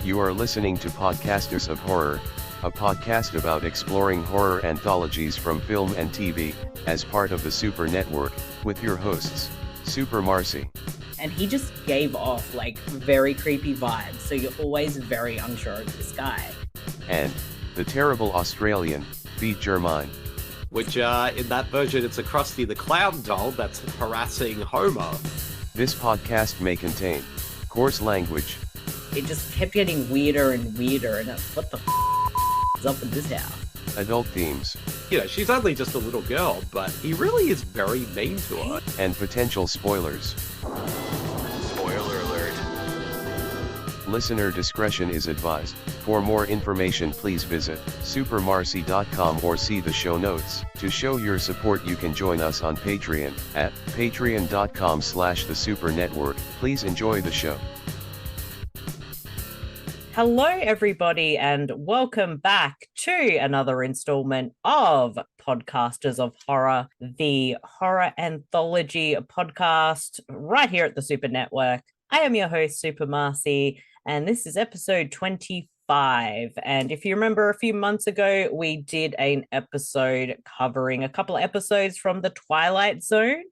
You are listening to Podcasters of Horror, a podcast about exploring horror anthologies from film and TV, as part of the Super Network, with your hosts, Super Marcey. And he just gave off like very creepy vibes, so you're always very unsure of this guy. And the terrible Australian, Bede Jermyn. Which, in that version, it's a Krusty the Clown doll that's harassing Homer. This podcast may contain coarse language. It just kept getting weirder and weirder, and what the is up with this house? Adult themes. You know, she's only just a little girl, but he really is very mean to her. And potential spoilers. Spoiler alert. Listener discretion is advised. For more information, please visit supermarcey.com or see the show notes. To show your support, you can join us on Patreon at patreon.com/thesupernetwork. Please enjoy the show. Hello, everybody, and welcome back to another installment of Podcasters of Horror, the horror anthology podcast right here at the Super Network. I am your host, Super Marcey, and this is episode 25. And if you remember, a few months ago, we did an episode covering a couple of episodes from the Twilight Zone.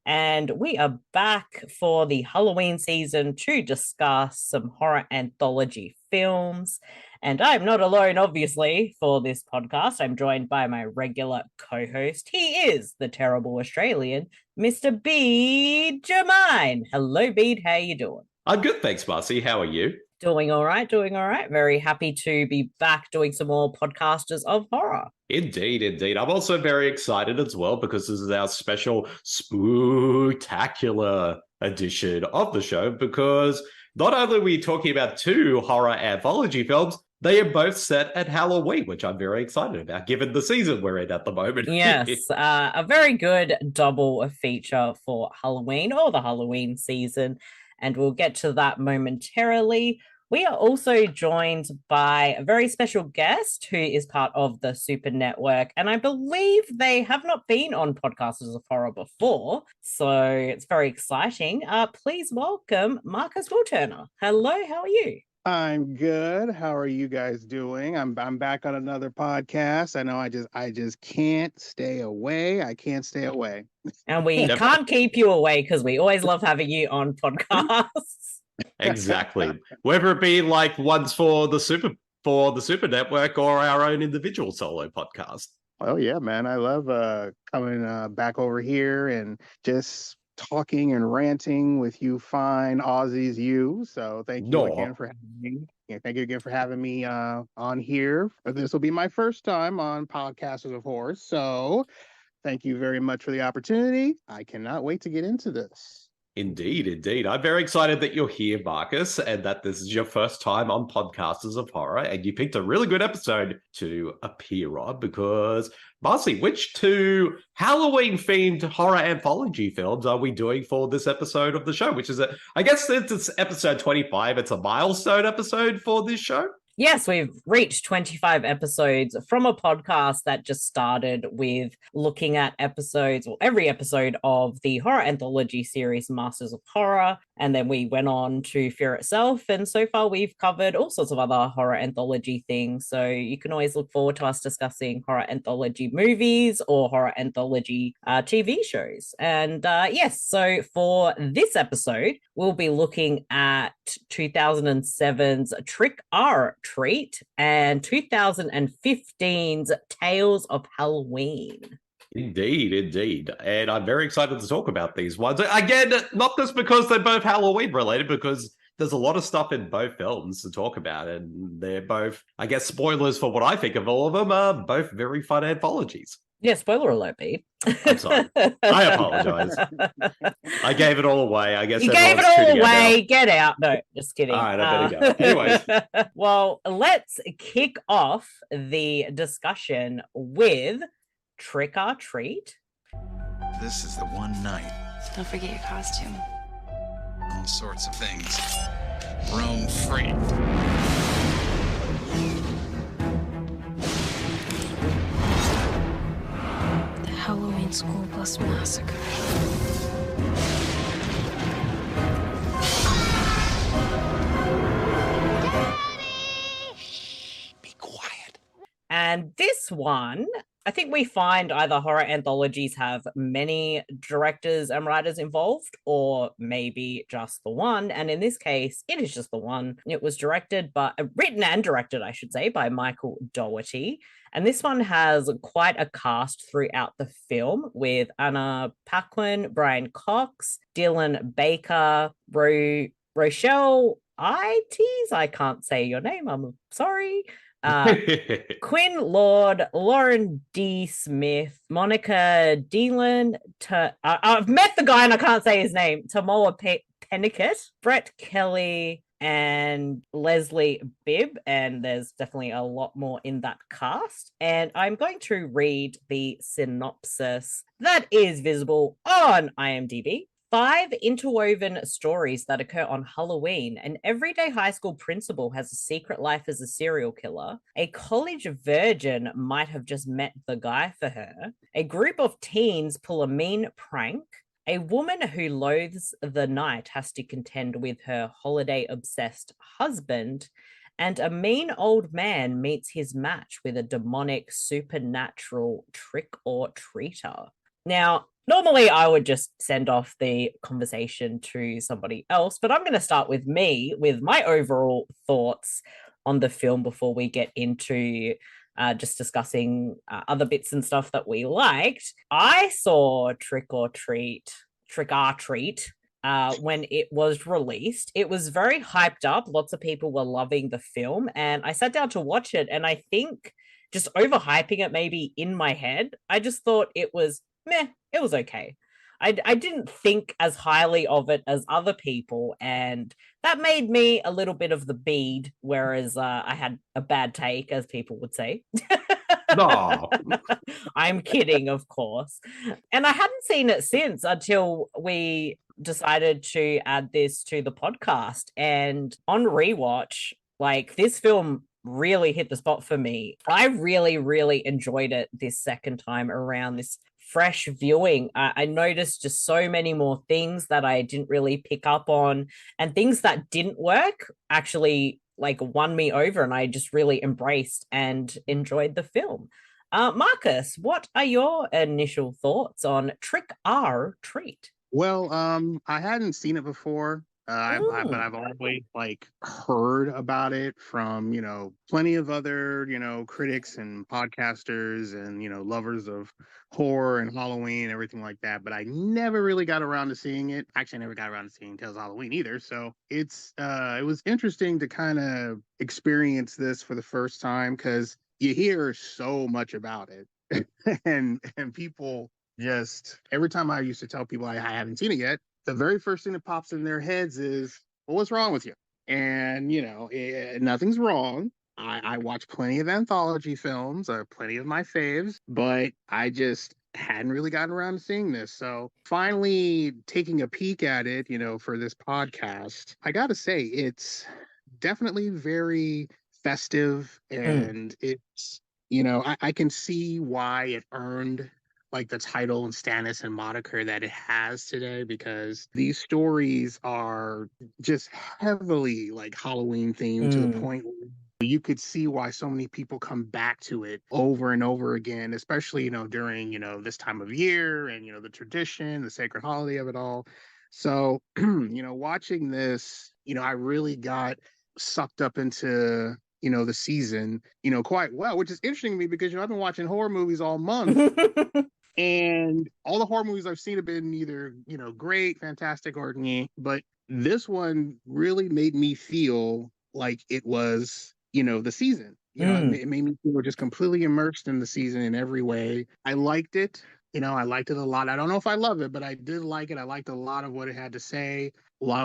And we are back for the Halloween season to discuss some horror anthology films. And I'm not alone, obviously, for this podcast. I'm joined by my regular co-host. He is the terrible Australian, Mr. Bede Jermyn. Hello, Bede. How you doing? I'm good, thanks, Marcy. How are you? Doing all right. Very happy to be back doing some more Podcasters of Horror. Indeed. I'm also very excited as well because this is our special spooktacular edition of the show, because not only are we talking about two horror anthology films, they are both set at Halloween, which I'm very excited about, given the season we're in at the moment. Yes, a very good double feature for Halloween, or the Halloween season, and we'll get to that momentarily. We are also joined by a very special guest who is part of the Super Network, and I believe they have not been on Podcasters of Horror before, so it's very exciting. Please welcome Marcus Wilturner. Hello, how are you? I'm good. How are you guys doing? I'm back on another podcast. I know I just can't stay away. I can't stay away. And we can't keep you away because we always love having you on podcasts. Exactly. Whether it be like ones for the Super Network or our own individual solo podcast. Oh yeah, man. I love coming back over here and just talking and ranting with you fine Aussies, you. So thank you again for having me. Yeah, thank you again for having me on here. This will be my first time on Podcasters of Horror. So thank you very much for the opportunity. I cannot wait to get into this. Indeed. I'm very excited that you're here, Marcus, and that this is your first time on Podcasters of Horror, and you picked a really good episode to appear on, because, Marcy, which two Halloween-themed horror anthology films are we doing for this episode of the show? Which is, I guess since it's episode 25, it's a milestone episode for this show? Yes, we've reached 25 episodes from a podcast that just started with looking at episodes, or every episode of the horror anthology series Masters of Horror, and then we went on to Fear Itself, and so far we've covered all sorts of other horror anthology things, so you can always look forward to us discussing horror anthology movies or horror anthology TV shows. And yes, so for this episode, we'll be looking at 2007's Trick or Treat and 2015's Tales of Halloween. Indeed. And I'm very excited to talk about these ones. Again, not just because they're both Halloween related, because there's a lot of stuff in both films to talk about. And they're both, I guess, spoilers for what I think of all of them, are both very fun anthologies. Yeah, spoiler alert, Bede. I'm sorry. I apologize. I gave it all away. I guess you gave it all away. Get out. No, just kidding. All right, I better go. Anyways. Well, let's kick off the discussion with Trick or Treat. This is the one night. Don't forget your costume. All sorts of things. Roam free. The Halloween School Bus Massacre. And this one, I think we find either horror anthologies have many directors and writers involved, or maybe just the one. And in this case, it is just the one. It was written and directed, I should say, by Michael Dougherty. And this one has quite a cast throughout the film with Anna Paquin, Brian Cox, Dylan Baker, Rochelle Aytes. I can't say your name. I'm sorry. Quinn Lord, Lauren D. Smith, Moneca, Delain. I've met the guy and I can't say his name. Tahmoh Penikett, Brett Kelly, and Leslie Bibb. And there's definitely a lot more in that cast. And I'm going to read the synopsis that is visible on IMDb. 5 interwoven stories that occur on Halloween. An everyday high school principal has a secret life as a serial killer. A college virgin might have just met the guy for her. A group of teens pull a mean prank. A woman who loathes the night has to contend with her holiday-obsessed husband. And a mean old man meets his match with a demonic supernatural trick-or-treater. Now, normally I would just send off the conversation to somebody else, but I'm going to start with me, with my overall thoughts on the film before we get into just discussing other bits and stuff that we liked. I saw Trick or Treat when it was released. It was very hyped up. Lots of people were loving the film, and I sat down to watch it, and I think just overhyping it maybe in my head, I just thought it was meh, it was okay. I didn't think as highly of it as other people, and that made me a little bit of the Bede, whereas I had a bad take, as people would say. No. I'm kidding, of course. And I hadn't seen it since until we decided to add this to the podcast. And on rewatch, like, this film really hit the spot for me. I really, really enjoyed it this second time around, this fresh viewing. I noticed just so many more things that I didn't really pick up on, and things that didn't work actually like won me over, and I just really embraced and enjoyed the film. Marcus, what are your initial thoughts on Trick or Treat? Well, I hadn't seen it before, but I've always like heard about it from, plenty of other, critics and podcasters and, lovers of horror and Halloween and everything like that. But I never really got around to seeing it. Actually, I never got around to seeing Tales of Halloween either. So it was interesting to kind of experience this for the first time, because you hear so much about it and people just, every time I used to tell people I haven't seen it yet, the very first thing that pops in their heads is, well, what's wrong with you? And, nothing's wrong. I watch plenty of anthology films, plenty of my faves, but I just hadn't really gotten around to seeing this. So finally taking a peek at it, for this podcast, I got to say, it's definitely very festive, and it's, I can see why it earned like the title and status and moniker that it has today, because these stories are just heavily like Halloween themed to the point where you could see why so many people come back to it over and over again, especially, during, this time of year and, the tradition, the sacred holiday of it all. So, watching this, I really got sucked up into, the season, quite well, which is interesting to me because, I've been watching horror movies all month. And all the horror movies I've seen have been either, great, fantastic, or but this one really made me feel like it was, the season. It made me feel just completely immersed in the season in every way. I liked it. I liked it a lot. I don't know if I love it, but I did like it. I liked a lot of what it had to say, a lot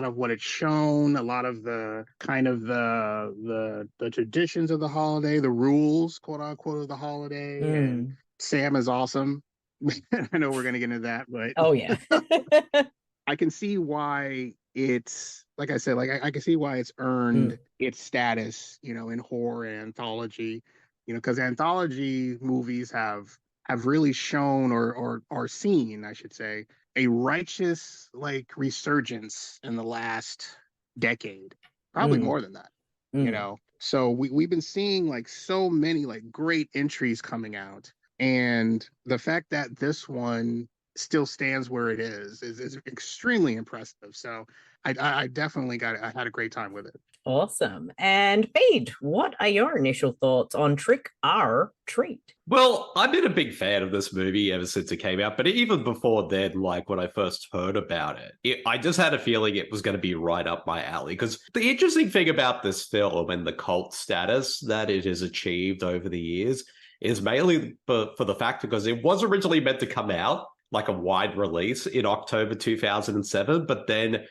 of what it's shown, a lot of the kind of the traditions of the holiday, the rules, quote unquote, of the holiday. And Samm is awesome. I know we're going to get into that, but oh yeah. I can see why it's, like I said, like I can see why it's earned its status, in horror and anthology, because anthology movies have really shown or seen, I should say, a righteous like resurgence in the last decade, probably more than that. So we've been seeing like so many like great entries coming out, and the fact that this one still stands where it is extremely impressive. So I definitely I had a great time with it. Awesome. And Bede, what are your initial thoughts on Trick or Treat? Well, I've been a big fan of this movie ever since it came out, but even before then, like when I first heard about it, I just had a feeling it was going to be right up my alley. Because the interesting thing about this film and the cult status that it has achieved over the years is mainly for the fact because it was originally meant to come out like a wide release in October 2007, but then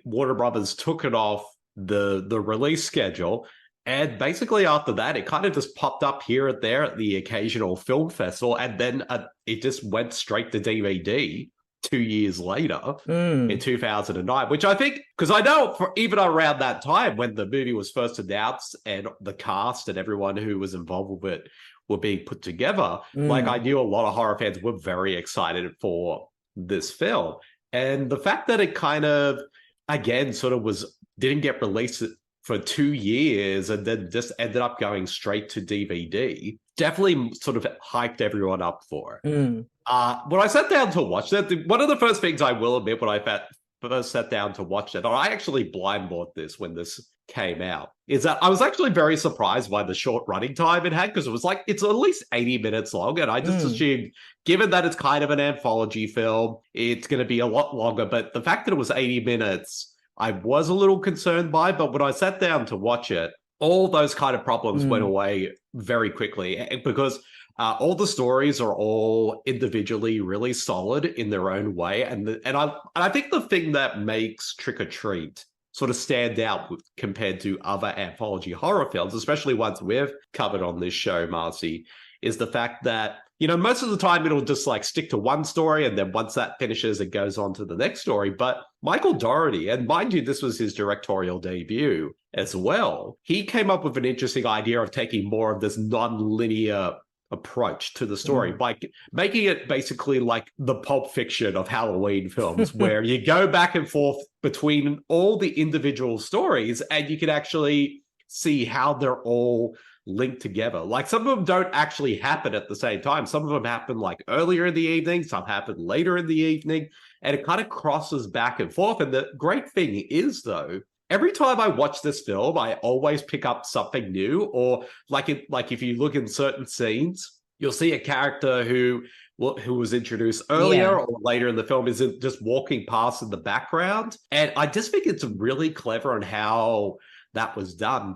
Warner Brothers took it off the release schedule. And basically after that, it kind of just popped up here and there at the occasional film festival. And then it just went straight to DVD 2 years later in 2009, which I think, because I know for even around that time when the movie was first announced and the cast and everyone who was involved with it were being put together, like I knew a lot of horror fans were very excited for this film. And the fact that it kind of, again, sort of didn't get released for 2 years and then just ended up going straight to DVD, definitely sort of hyped everyone up for it. When I sat down to watch that, one of the first things I will admit when I first sat down to watch it, or I actually blind bought this when this came out, is that I was actually very surprised by the short running time it had, because it was like, it's at least 80 minutes long, and I just assumed, given that it's kind of an anthology film, it's going to be a lot longer, but the fact that it was 80 minutes, I was a little concerned by, but when I sat down to watch it, all those kind of problems went away very quickly, because all the stories are all individually really solid in their own way. And I think the thing that makes Trick or Treat sort of stand out compared to other anthology horror films, especially ones we've covered on this show, Marcey, is the fact that, you know, most of the time it'll just like stick to one story, and then once that finishes, it goes on to the next story. But Michael Dougherty, and mind you, this was his directorial debut as well, he came up with an interesting idea of taking more of this non-linear approach to the story by making it basically like the Pulp Fiction of Halloween films, where you go back and forth between all the individual stories and you can actually see how they're all linked together. Like some of them don't actually happen at the same time. Some of them happen like earlier in the evening, some happen later in the evening, and it kind of crosses back and forth. And the great thing is, though, every time I watch this film, I always pick up something new, or like if you look in certain scenes, you'll see a character who was introduced earlier or later in the film is just walking past in the background. And I just think it's really clever on how that was done,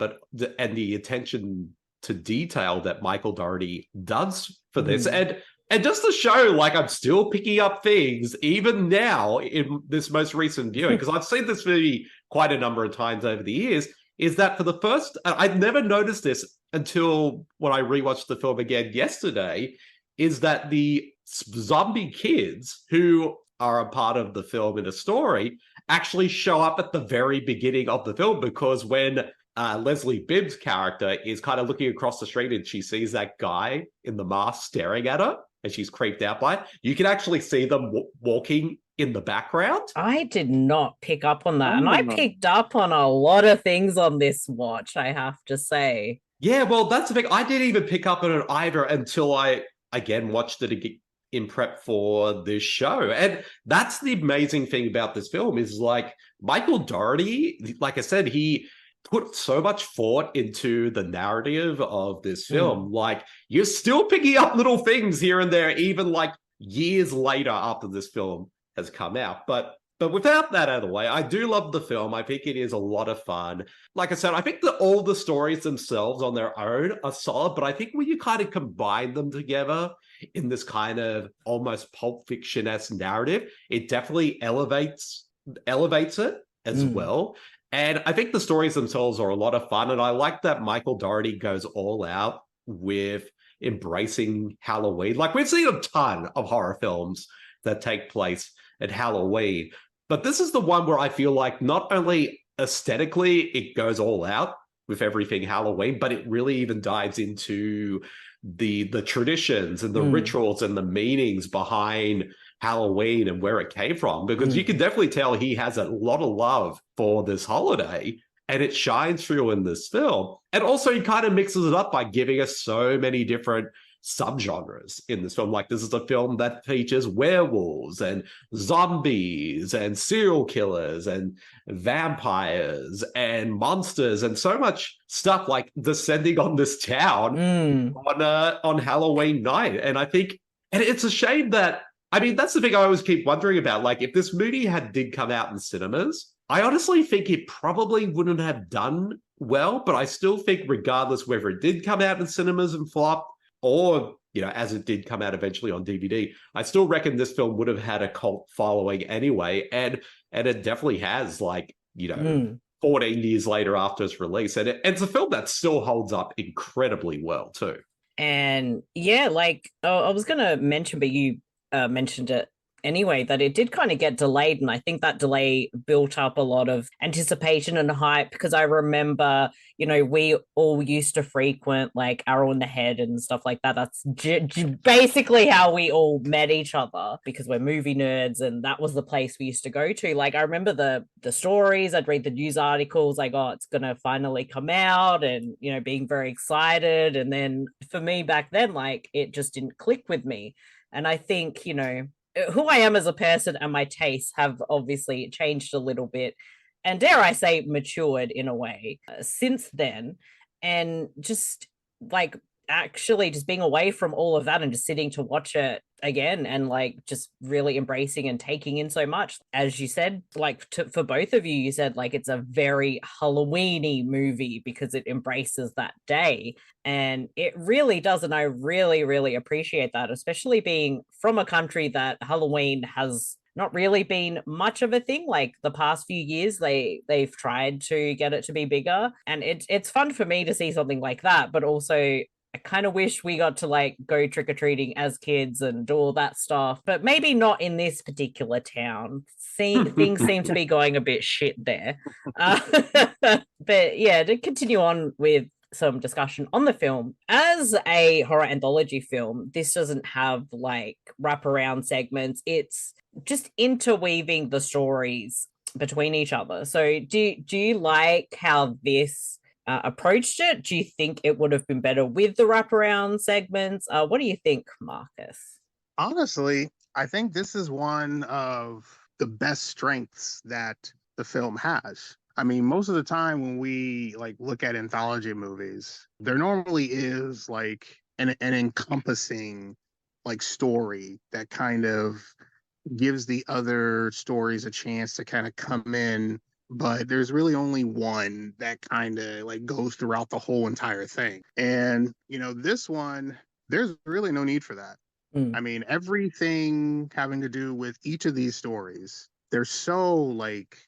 and the attention to detail that Michael Dougherty does for this. And just to show, like, I'm still picking up things even now in this most recent viewing, because I've seen this movie quite a number of times over the years, is that for the first, I'd never noticed this until when I rewatched the film again yesterday, is that the zombie kids who are a part of the film in a story actually show up at the very beginning of the film, because when Leslie Bibb's character is kind of looking across the street and she sees that guy in the mask staring at her and she's creeped out by it, you can actually see them walking in the background. I did not pick up on that. And I picked up on a lot of things on this watch, I have to say. Yeah, well, that's the thing. I didn't even pick up on it either until I, again, watched it again in prep for this show. And that's the amazing thing about this film is, like, Michael Dougherty, like I said, he put so much thought into the narrative of this film. Like, you're still picking up little things here and there, even like years later after this film has come out. But without that out of the way, I do love the film. I think it is a lot of fun. Like I said, I think that all the stories themselves on their own are solid, but I think when you kind of combine them together in this kind of almost Pulp Fiction-esque narrative, it definitely elevates it as well. And I think the stories themselves are a lot of fun. And I like that Michael Dougherty goes all out with embracing Halloween. Like, we've seen a ton of horror films that take place at Halloween, but this is the one where I feel like not only aesthetically it goes all out with everything Halloween, but it really even dives into the traditions and the rituals and the meanings behind Halloween and where it came from, because you can definitely tell he has a lot of love for this holiday. and it shines through in this film. And also he kind of mixes it up by giving us so many different subgenres in this film. Like, this is a film that features werewolves and zombies and serial killers and vampires and monsters and so much stuff, like descending on this town on Halloween night. And I think, and it's a shame that, I mean, that's the thing I always keep wondering about. Like, if this movie did come out in cinemas, I honestly think it probably wouldn't have done well, but I still think regardless whether it did come out in cinemas and flop, or, you know, as it did come out eventually on DVD, I still reckon this film would have had a cult following anyway. And it definitely has, like, you know, 14 years later after its release. And it's a film that still holds up incredibly well, too. And yeah, like, I was going to mention, but you mentioned it anyway, that it did kind of get delayed. And I think that delay built up a lot of anticipation and hype, because I remember, you know, we all used to frequent like Arrow in the Head and stuff like that. That's basically how we all met each other, because we're movie nerds, and that was the place we used to go to. Like, I remember the stories, I'd read the news articles, like, oh, it's gonna finally come out, and, you know, being very excited. And then for me back then, like, it just didn't click with me. And I think, you know, who I am as a person and my tastes have obviously changed a little bit, and dare I say matured in a way since then. And just like actually just being away from all of that and just sitting to watch it again, and like just really embracing and taking in so much. As you said, like for both of you, you said like it's a very Halloween-y movie because it embraces that day, and it really does. And I really, really appreciate that, especially being from a country that Halloween has not really been much of a thing. Like the past few years, they've tried to get it to be bigger, and it's fun for me to see something like that. But also, I kind of wish we got to like go trick-or-treating as kids and do all that stuff, but maybe not in this particular town. Things seem to be going a bit shit there. But yeah, to continue on with some discussion on the film, as a horror anthology film, this doesn't have like wraparound segments. It's just interweaving the stories between each other. So do you like how this approached it? Do you think it would have been better with the wraparound segments? What do you think, Marcus? Honestly, I think this is one of the best strengths that the film has. I mean, most of the time when we like look at anthology movies, there normally is like an encompassing like story that kind of gives the other stories a chance to kind of come in, but there's really only one that kind of like goes throughout the whole entire thing. And, you know, this one, there's really no need for that. I mean, everything having to do with each of these stories, they're so like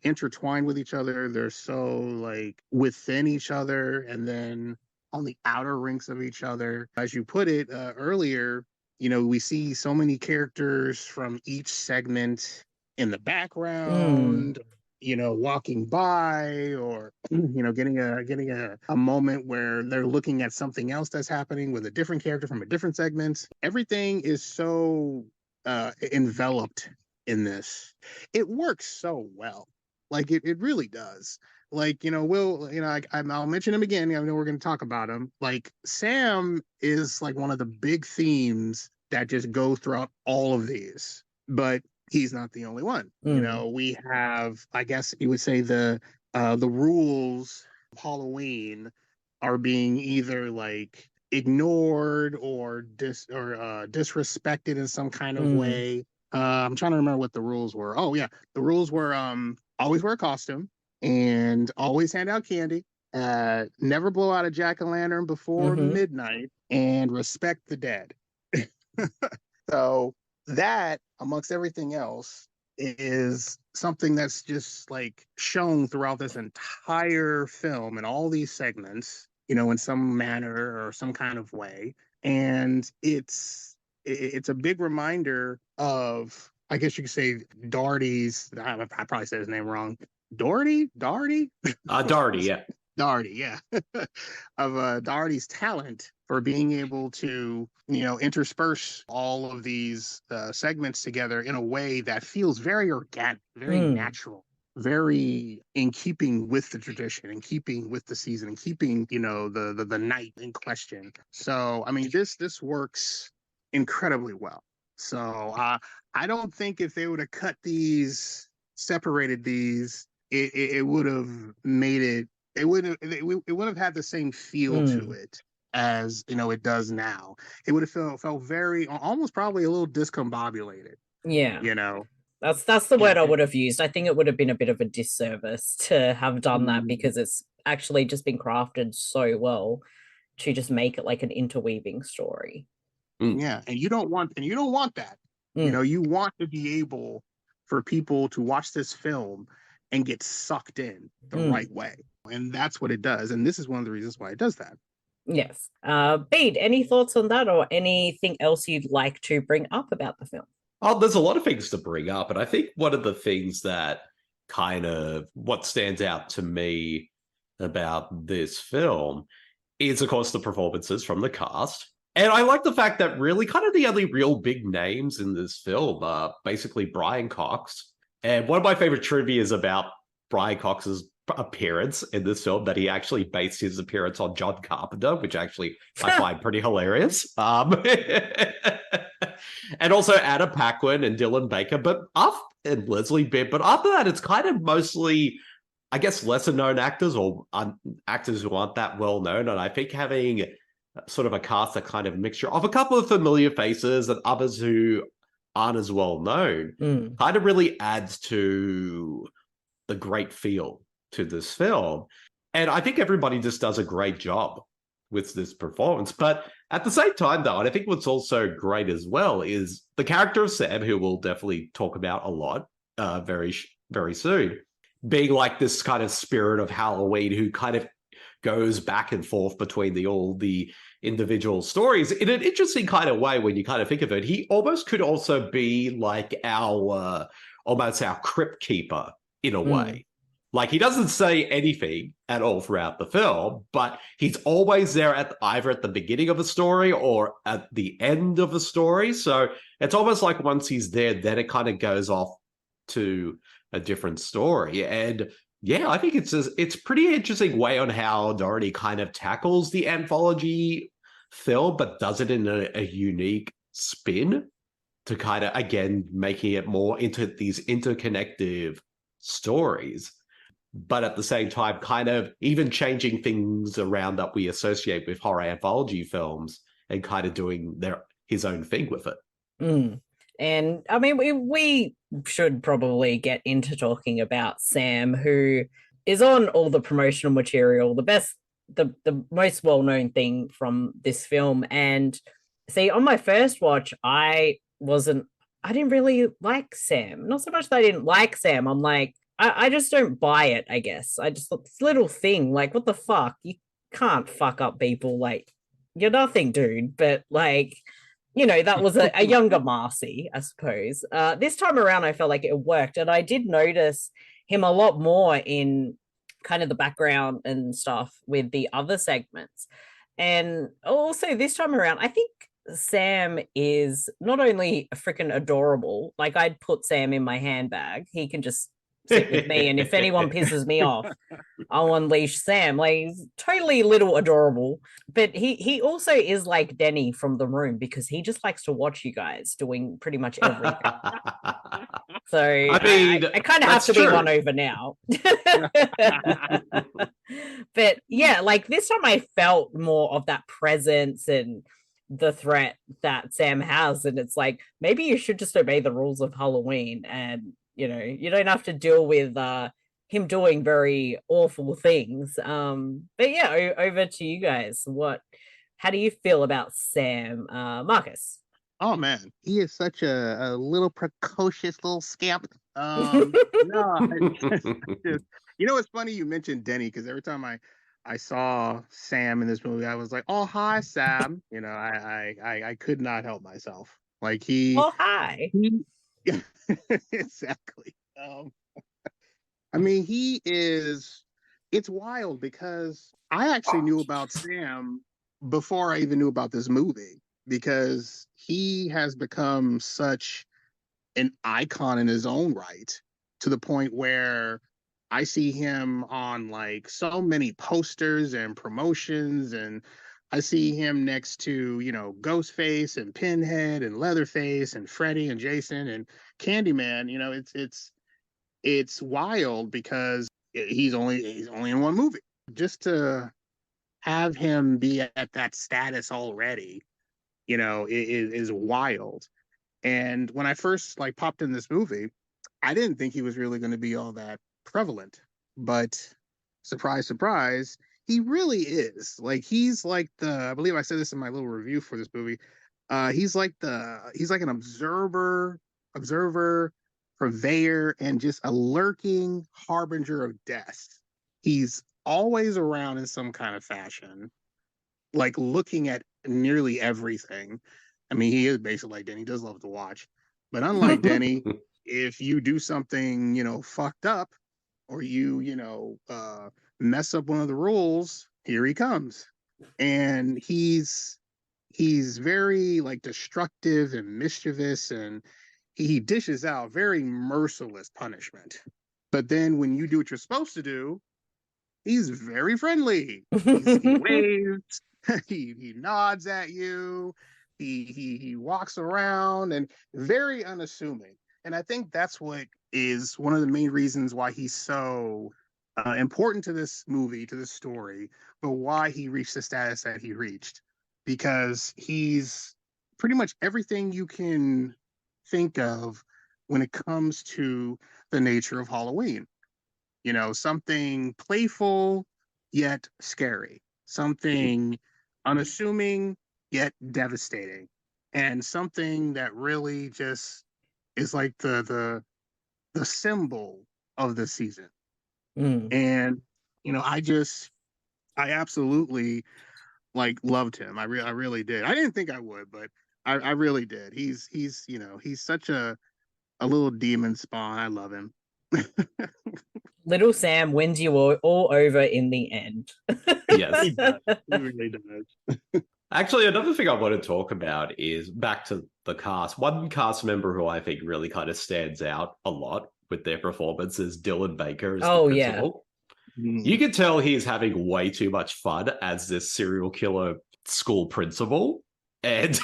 intertwined with each other. They're so like within each other, and then on the outer rings of each other. As you put it earlier, you know, we see so many characters from each segment in the background, you know, walking by, or, you know, getting a moment where they're looking at something else that's happening with a different character from a different segment. Everything is so enveloped in this. It works so well. Like it really does. Like, you know, I'll mention him again. I know we're going to talk about him. Like Samm is like one of the big themes that just go throughout all of these, but he's not the only one. You know, we have, I guess you would say the rules of Halloween are being either like ignored or disrespected in some kind of way. I'm trying to remember what the rules were. Oh yeah, the rules were always wear a costume and always hand out candy. Never blow out a jack-o'-lantern before midnight, and respect the dead. So that, amongst everything else, is something that's just like shown throughout this entire film and all these segments, you know, in some manner or some kind of way. And it's a big reminder of, I guess you could say, Dougherty's, I probably said his name wrong. Dougherty? Dougherty, yeah. Dougherty, yeah. Of Dougherty's talent for being able to, you know, intersperse all of these segments together in a way that feels very organic, very natural. very in keeping with the tradition, in keeping with the season, in keeping, the night in question. So I mean, this works incredibly well. So I don't think if they would have separated these, it would have made it. It would have had the same feel to it as it does now. It would have felt very, almost probably a little discombobulated. Yeah. You know, That's the word I would have used. I think it would have been a bit of a disservice to have done that, because it's actually just been crafted so well to just make it like an interweaving story. Yeah, and you don't want that. You want to be able for people to watch this film and get sucked in the right way. And that's what it does. And this is one of the reasons why it does that. Yes. Bede, any thoughts on that, or anything else you'd like to bring up about the film? Oh, there's a lot of things to bring up. And I think one of the things that kind of what stands out to me about this film is, of course, the performances from the cast. And I like the fact that really kind of the only real big names in this film are basically Brian Cox. And one of my favorite trivia is about Brian Cox's appearance in this film, that he actually based his appearance on John Carpenter, which actually I find pretty hilarious. And also Adam Paquin and Dylan Baker, and Leslie Bibb. But after that, it's kind of mostly, I guess, lesser known actors or actors who aren't that well known. And I think having sort of a cast, a kind of mixture of a couple of familiar faces and others who aren't as well known, kind of really adds to the great feel to this film. And I think everybody just does a great job with this performance. But at the same time, though, and I think what's also great as well is the character of Samm, who we'll definitely talk about a lot very, very soon, being like this kind of spirit of Halloween who kind of goes back and forth between all the individual stories in an interesting kind of way when you kind of think of it. He almost could also be like almost our crypt keeper in a way. Like, he doesn't say anything at all throughout the film, but he's always there either at the beginning of a story or at the end of a story. So it's almost like once he's there, then it kind of goes off to a different story. And yeah, I think it's a pretty interesting way on how Dougherty kind of tackles the anthology film, but does it in a unique spin to kind of, again, making it more into these interconnective stories. But at the same time, kind of even changing things around that we associate with horror anthology films and kind of doing his own thing with it. And I mean, we should probably get into talking about Samm, who is on all the promotional material, the most well-known thing from this film. And see, on my first watch, I didn't really like Samm. Not so much that I didn't like Samm. I'm like, I just don't buy it, I guess. I just thought this little thing, like, what the fuck? You can't fuck up people. Like, you're nothing, dude. But, like, that was a younger Marcey, I suppose. This time around, I felt like it worked. And I did notice him a lot more in kind of the background and stuff with the other segments. And also this time around, I think Samm is not only freaking adorable, like, I'd put Samm in my handbag. He can just sit with me, and if anyone pisses me off, I'll unleash Samm. Like, he's totally little adorable, but he also is like Denny from The Room, because he just likes to watch you guys doing pretty much everything. So I mean, I kind of have to be won over now. But yeah, like, this time I felt more of that presence and the threat that Samm has, and it's like, maybe you should just obey the rules of Halloween, and you don't have to deal with him doing very awful things. But yeah, over to you guys. How do you feel about Samm? Marcus? Oh man, he is such a little precocious little scamp. No, it's funny you mentioned Denny, because every time I saw Samm in this movie, I was like, oh, hi, Samm. I could not help myself. Like, oh, hi. Yeah, exactly. I mean, it's wild, because I actually knew about Samm before I even knew about this movie, because he has become such an icon in his own right. to the point where I see him on like so many posters and promotions, and I see him next to, Ghostface and Pinhead and Leatherface and Freddy and Jason and Candyman. It's wild because he's only in one movie. Just to have him be at that status already, is wild. And when I first like popped in this movie, I didn't think he was really going to be all that prevalent. But surprise, surprise, he really is. Like he's like I believe I said this in my little review for this movie. He's like an observer, purveyor, and just a lurking harbinger of death. He's always around in some kind of fashion, like looking at nearly everything. I mean, he is basically like Denny. He does love to watch. But unlike Denny, if you do something, fucked up, or you mess up one of the rules, here he comes. And he's very like destructive and mischievous, and he dishes out very merciless punishment. But then when you do what you're supposed to do, he's very friendly. He waves, he nods at you, he walks around, and very unassuming. And I think that's what is one of the main reasons why he's so important to this movie, to this story, but why he reached the status that he reached. Because he's pretty much everything you can think of when it comes to the nature of Halloween. Something playful yet scary, something unassuming yet devastating, and something that really just is like the symbol of the season. And I absolutely like loved him. I really did. I didn't think I would, but I really did. He's such a little demon spawn. I love him. Little Samm wins you all over in the end. Yes. He does. He really does. Actually, another thing I want to talk about is back to the cast. One cast member who I think really kind of stands out a lot with their performance is Dylan Baker as the principal. Yeah. You can tell he's having way too much fun as this serial killer school principal. And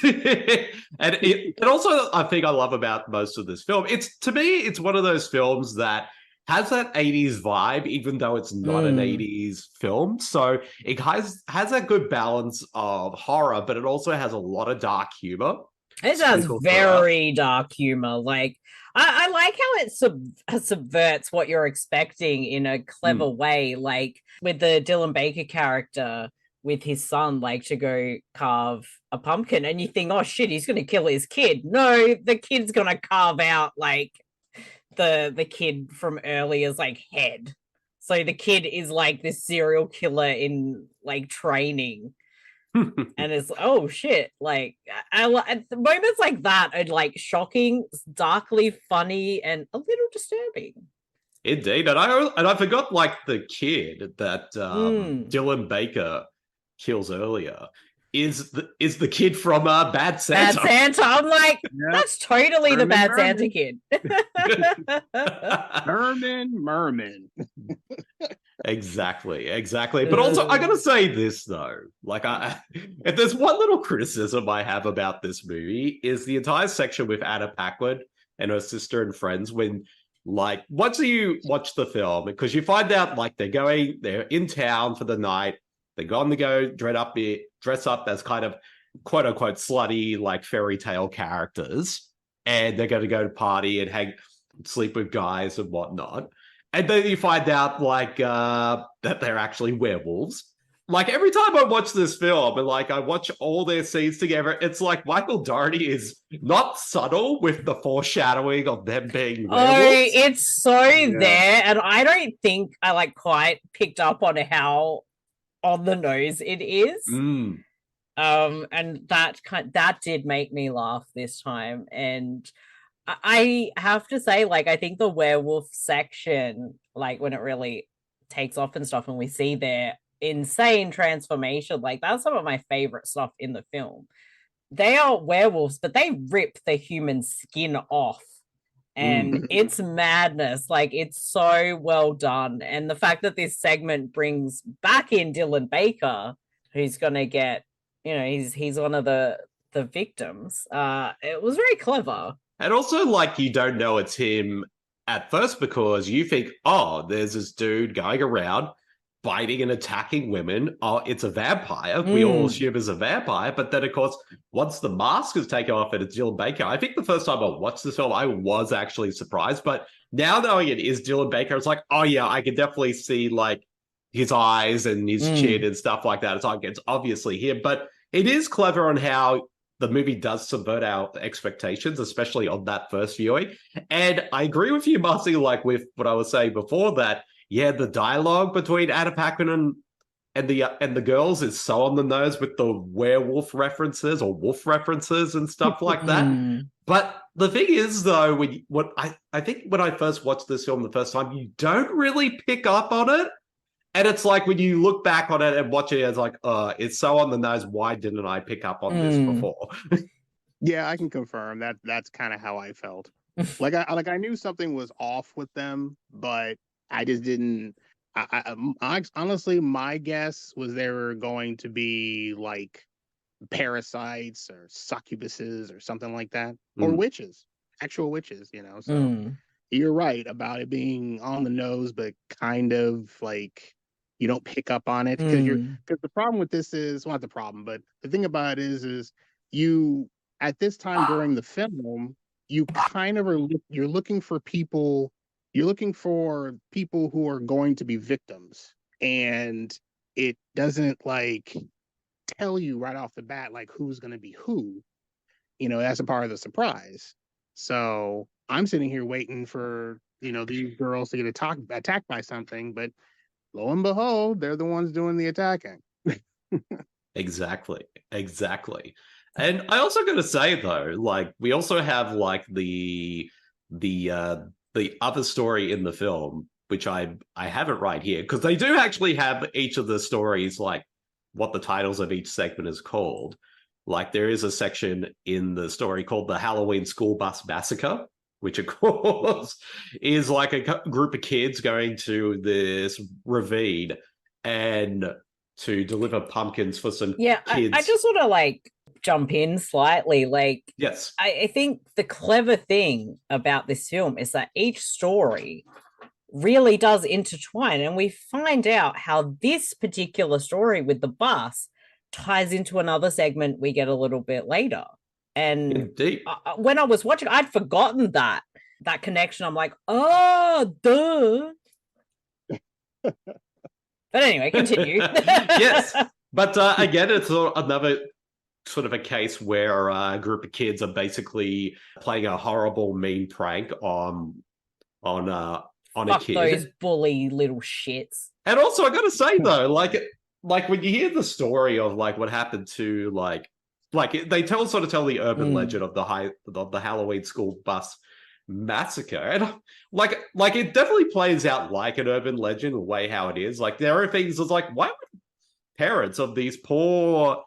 also I think I love about most of this film, to me, it's one of those films that has that 80s vibe, even though it's not an 80s film. So it has that good balance of horror, but it also has a lot of dark humor. It has very dark humor. Like, I like how it subverts what you're expecting in a clever way. Like with the Dylan Baker character with his son, like to go carve a pumpkin, and you think, oh shit, he's going to kill his kid. No, the kid's going to carve out like the kid from earlier's like head. So the kid is like this serial killer in like training. And it's oh shit, like I moments like that are like shocking, darkly funny, and a little disturbing. Indeed. And I forgot like the kid that Dylan Baker kills earlier is the kid from Bad Santa. Bad Santa. I'm like, that's totally the Bad Santa kid. Merman. Exactly. But also, I gotta say this though, like, if there's one little criticism I have about this movie is the entire section with Anna Paquin and her sister and friends. When, like, once you watch the film, because you find out like they're in town for the night, they're going to go dress up as kind of quote unquote slutty like fairy tale characters, and they're going to go to party and sleep with guys and whatnot. And then you find out like that they're actually werewolves. Like every time I watch this film and like I watch all their scenes together, it's like Michael Dougherty is not subtle with the foreshadowing of them being werewolves. Oh, it's so there, and I don't think I like quite picked up on how on the nose it is. And that did make me laugh this time. And I have to say, like, I think the werewolf section, like when it really takes off and stuff and we see their insane transformation, like that's some of my favorite stuff in the film. They are werewolves, but they rip the human skin off and it's madness. Like, it's so well done. And the fact that this segment brings back in Dylan Baker, who's going to get, he's one of the victims. It was very clever. And also, like, you don't know it's him at first because you think, oh, there's this dude going around biting and attacking women. Oh, it's a vampire. We all assume it's a vampire. But then, of course, once the mask is taken off and it's Dylan Baker, I think the first time I watched this film, I was actually surprised. But now knowing it is Dylan Baker, it's like, oh, yeah, I can definitely see, like, his eyes and his chin and stuff like that. It's like, it's obviously him. But it is clever on how the movie does subvert our expectations, especially on that first viewing. And I agree with you, Marcey, like with what I was saying before, that yeah, the dialogue between Anna Paquin and the girls is so on the nose with the werewolf references or wolf references and stuff like that. But the thing is, though, I think when I first watched this film the first time, you don't really pick up on it. And it's like when you look back on it and watch it, it's like, it's so on the nose. Why didn't I pick up on this before? Yeah, I can confirm that. That's kind of how I felt. I knew something was off with them, but I just didn't. I honestly, my guess was they were going to be like parasites or succubuses or something like that, or witches, actual witches. So you're right about it being on the nose, but kind of like you don't pick up on it because the problem with this is, well, not the problem, but the thing about it is you at this time during the film, you kind of you're looking for people. You're looking for people who are going to be victims, and it doesn't like tell you right off the bat like who's going to be who. That's a part of the surprise. So I'm sitting here waiting for these girls to get attacked by something, but lo and behold, they're the ones doing the attacking. Exactly. And I also got to say though, like we also have like the other story in the film, which I have it right here, because they do actually have each of the stories, like what the titles of each segment is called. Like there is a section in the story called the Halloween School Bus Massacre, which of course is like a group of kids going to this ravine and to deliver pumpkins for some kids. I just want to like jump in slightly. Like, yes, I think the clever thing about this film is that each story really does intertwine, and we find out how this particular story with the bus ties into another segment we get a little bit later. And indeed, when I was watching, I'd forgotten that connection. I'm like, oh, duh. But anyway, continue. Yes, but again, it's another sort of a case where a group of kids are basically playing a horrible, mean prank on a kid. Those bully little shits. And also, I gotta say though, like when you hear the story of like what happened to like they tell the urban legend of the Halloween School Bus Massacre, and like it definitely plays out like an urban legend, the way how it is. Like there are things that's like, why would parents of these poor,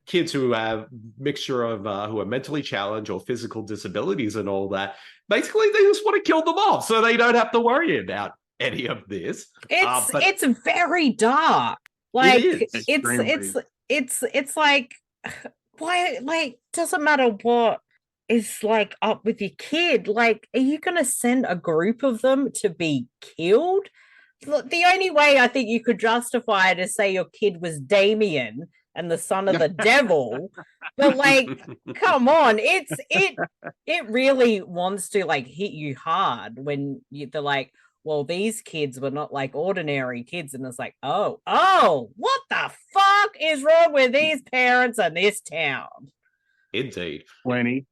kids who have mixture of who are mentally challenged or physical disabilities and all that, basically they just want to kill them off so they don't have to worry about any of this. It's very dark. Like it's like, why, like, doesn't matter what is like up with your kid. Like, are you gonna send a group of them to be killed? The only way I think you could justify it is say your kid was Damien and the son of the devil. But like, come on, it really wants to like hit you hard when they're like, well, these kids were not like ordinary kids. And it's like, oh, what the fuck is wrong with these parents in this town? Indeed. Plenty.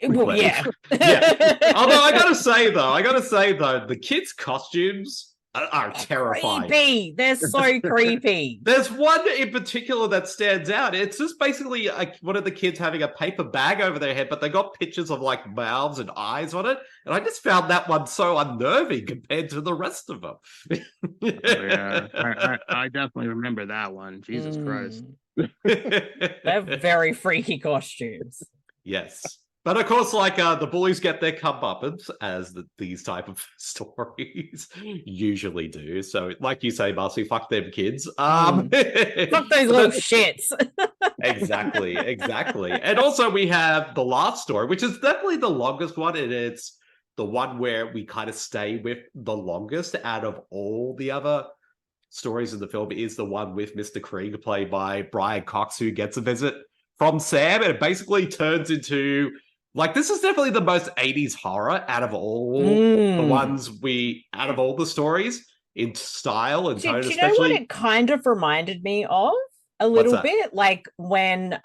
Well, yeah. Although I gotta say though, the kids' costumes are terrifying. Creepy. They're so creepy. There's one in particular that stands out. It's just basically one of the kids having a paper bag over their head, but they got pictures of like mouths and eyes on it. And I just found that one so unnerving compared to the rest of them. Yeah, I definitely remember that one. Jesus Christ. They're very freaky costumes. Yes. But of course, like the bullies get their comeuppance, as these type of stories usually do. So, like you say, Marcy, fuck them kids. Fuck those little shits. Exactly. And also we have the last story, which is definitely the longest one, and it's the one where we kind of stay with the longest out of all the other stories in the film, is the one with Mr. Krieg, played by Brian Cox, who gets a visit from Samm, and it basically turns into... Like, this is definitely the most 80s horror out of all the ones out of all the stories in style and tone, especially. Do you know what it kind of reminded me of? A little bit? Like when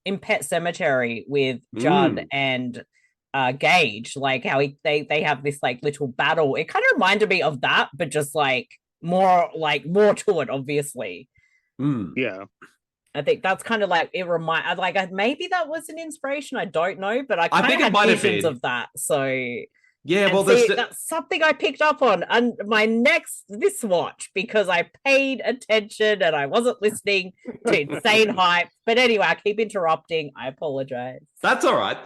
in Pet Sematary with Judd and Gage, like how they have this like little battle. It kind of reminded me of that, but just like more to it, obviously. Yeah. I think that's kind of like it maybe that was an inspiration. I don't know, but I kind of had visions of that. So yeah, well, that's something I picked up on this watch, because I paid attention and I wasn't listening to insane hype. But anyway, I keep interrupting. I apologize. That's all right.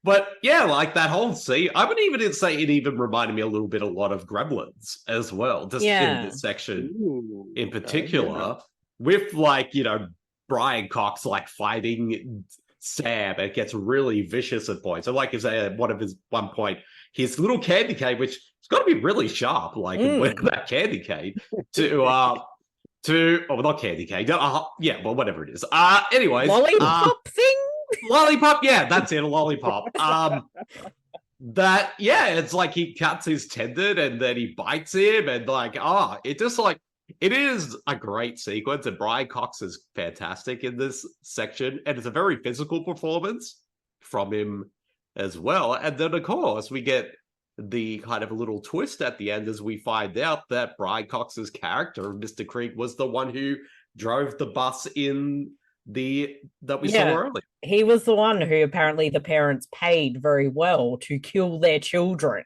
But yeah, like that whole scene, I would even say it even reminded me a lot of Gremlins as well, just in this section in particular. With, like, you know, Brian Cox, like, fighting Samm, it gets really vicious at points. So, like you say, at one point, his little candy cane, which it's got to be really sharp, like, with that candy cane, not candy cane. Yeah, well, whatever it is. Anyways. Lollipop thing? Lollipop, yeah, that's it, a lollipop. It's like he cuts his tendon and then he bites him, and, like, it just, like, it is a great sequence, and Brian Cox is fantastic in this section, and it's a very physical performance from him as well. And then, of course, we get the kind of a little twist at the end as we find out that Brian Cox's character, Mr. Krieg, was the one who drove the bus that we saw earlier. He was the one who apparently the parents paid very well to kill their children.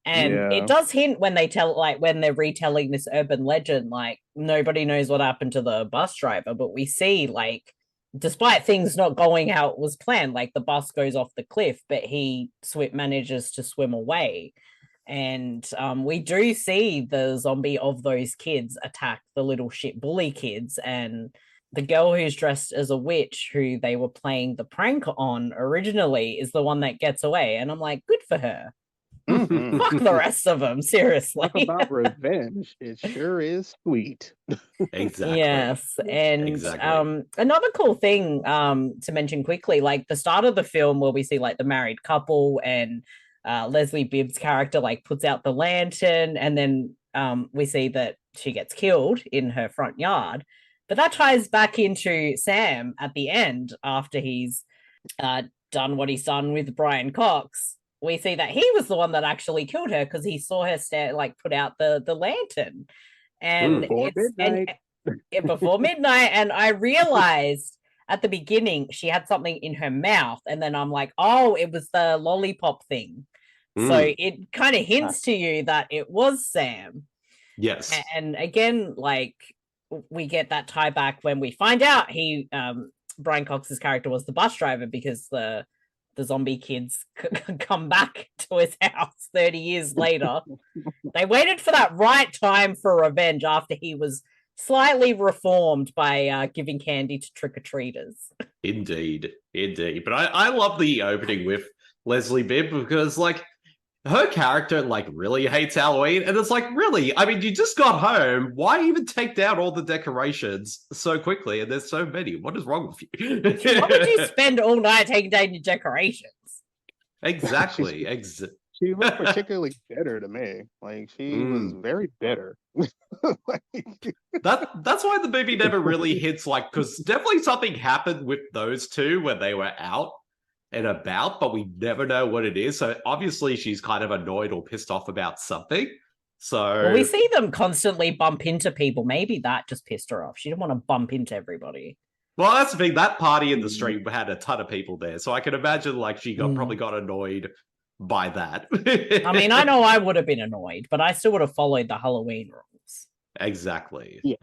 And it does hint when when they're retelling this urban legend, like, nobody knows what happened to the bus driver, but we see, like, despite things not going how it was planned, like the bus goes off the cliff, but he manages to swim away. And we do see the zombie of those kids attack the little shit bully kids, and the girl who's dressed as a witch, who they were playing the prank on originally, is the one that gets away. And I'm like, good for her. Fuck the rest of them, seriously. Talk about revenge. It sure is sweet. Exactly. Yes. And another cool thing to mention quickly, like the start of the film where we see like the married couple, and Leslie Bibb's character like puts out the lantern, and then we see that she gets killed in her front yard. But that ties back into Samm at the end, after he's done what he's done with Brian Cox. We see that he was the one that actually killed her, because he saw her put out the lantern, and before midnight. And I realized at the beginning she had something in her mouth, and then I'm like, oh, it was the lollipop thing. So it kind of hints to you that it was Samm. Yes. And again, like, we get that tie back when we find out Brian Cox's character was the bus driver, because the zombie kids come back to his house 30 years later. They waited for that right time for revenge after he was slightly reformed by giving candy to trick-or-treaters. Indeed. But I love the opening with Leslie Bibb, because, like, her character, like, really hates Halloween. And it's like, really? I mean, you just got home. Why even take down all the decorations so quickly? And there's so many. What is wrong with you? Why would you spend all night taking down your decorations? Exactly. She looked particularly bitter to me. Like, she was very bitter. That's why the movie never really hits, like, because definitely something happened with those two when they were out and about, but we never know what it is. So obviously she's kind of annoyed or pissed off about something. So we see them constantly bump into people. Maybe that just pissed her off. She didn't want to bump into everybody. Well, that's the thing. That party in the street had a ton of people there, so I can imagine, like, she probably got annoyed by that. I mean, I know I would have been annoyed, but I still would have followed the Halloween rules. Exactly. Yeah,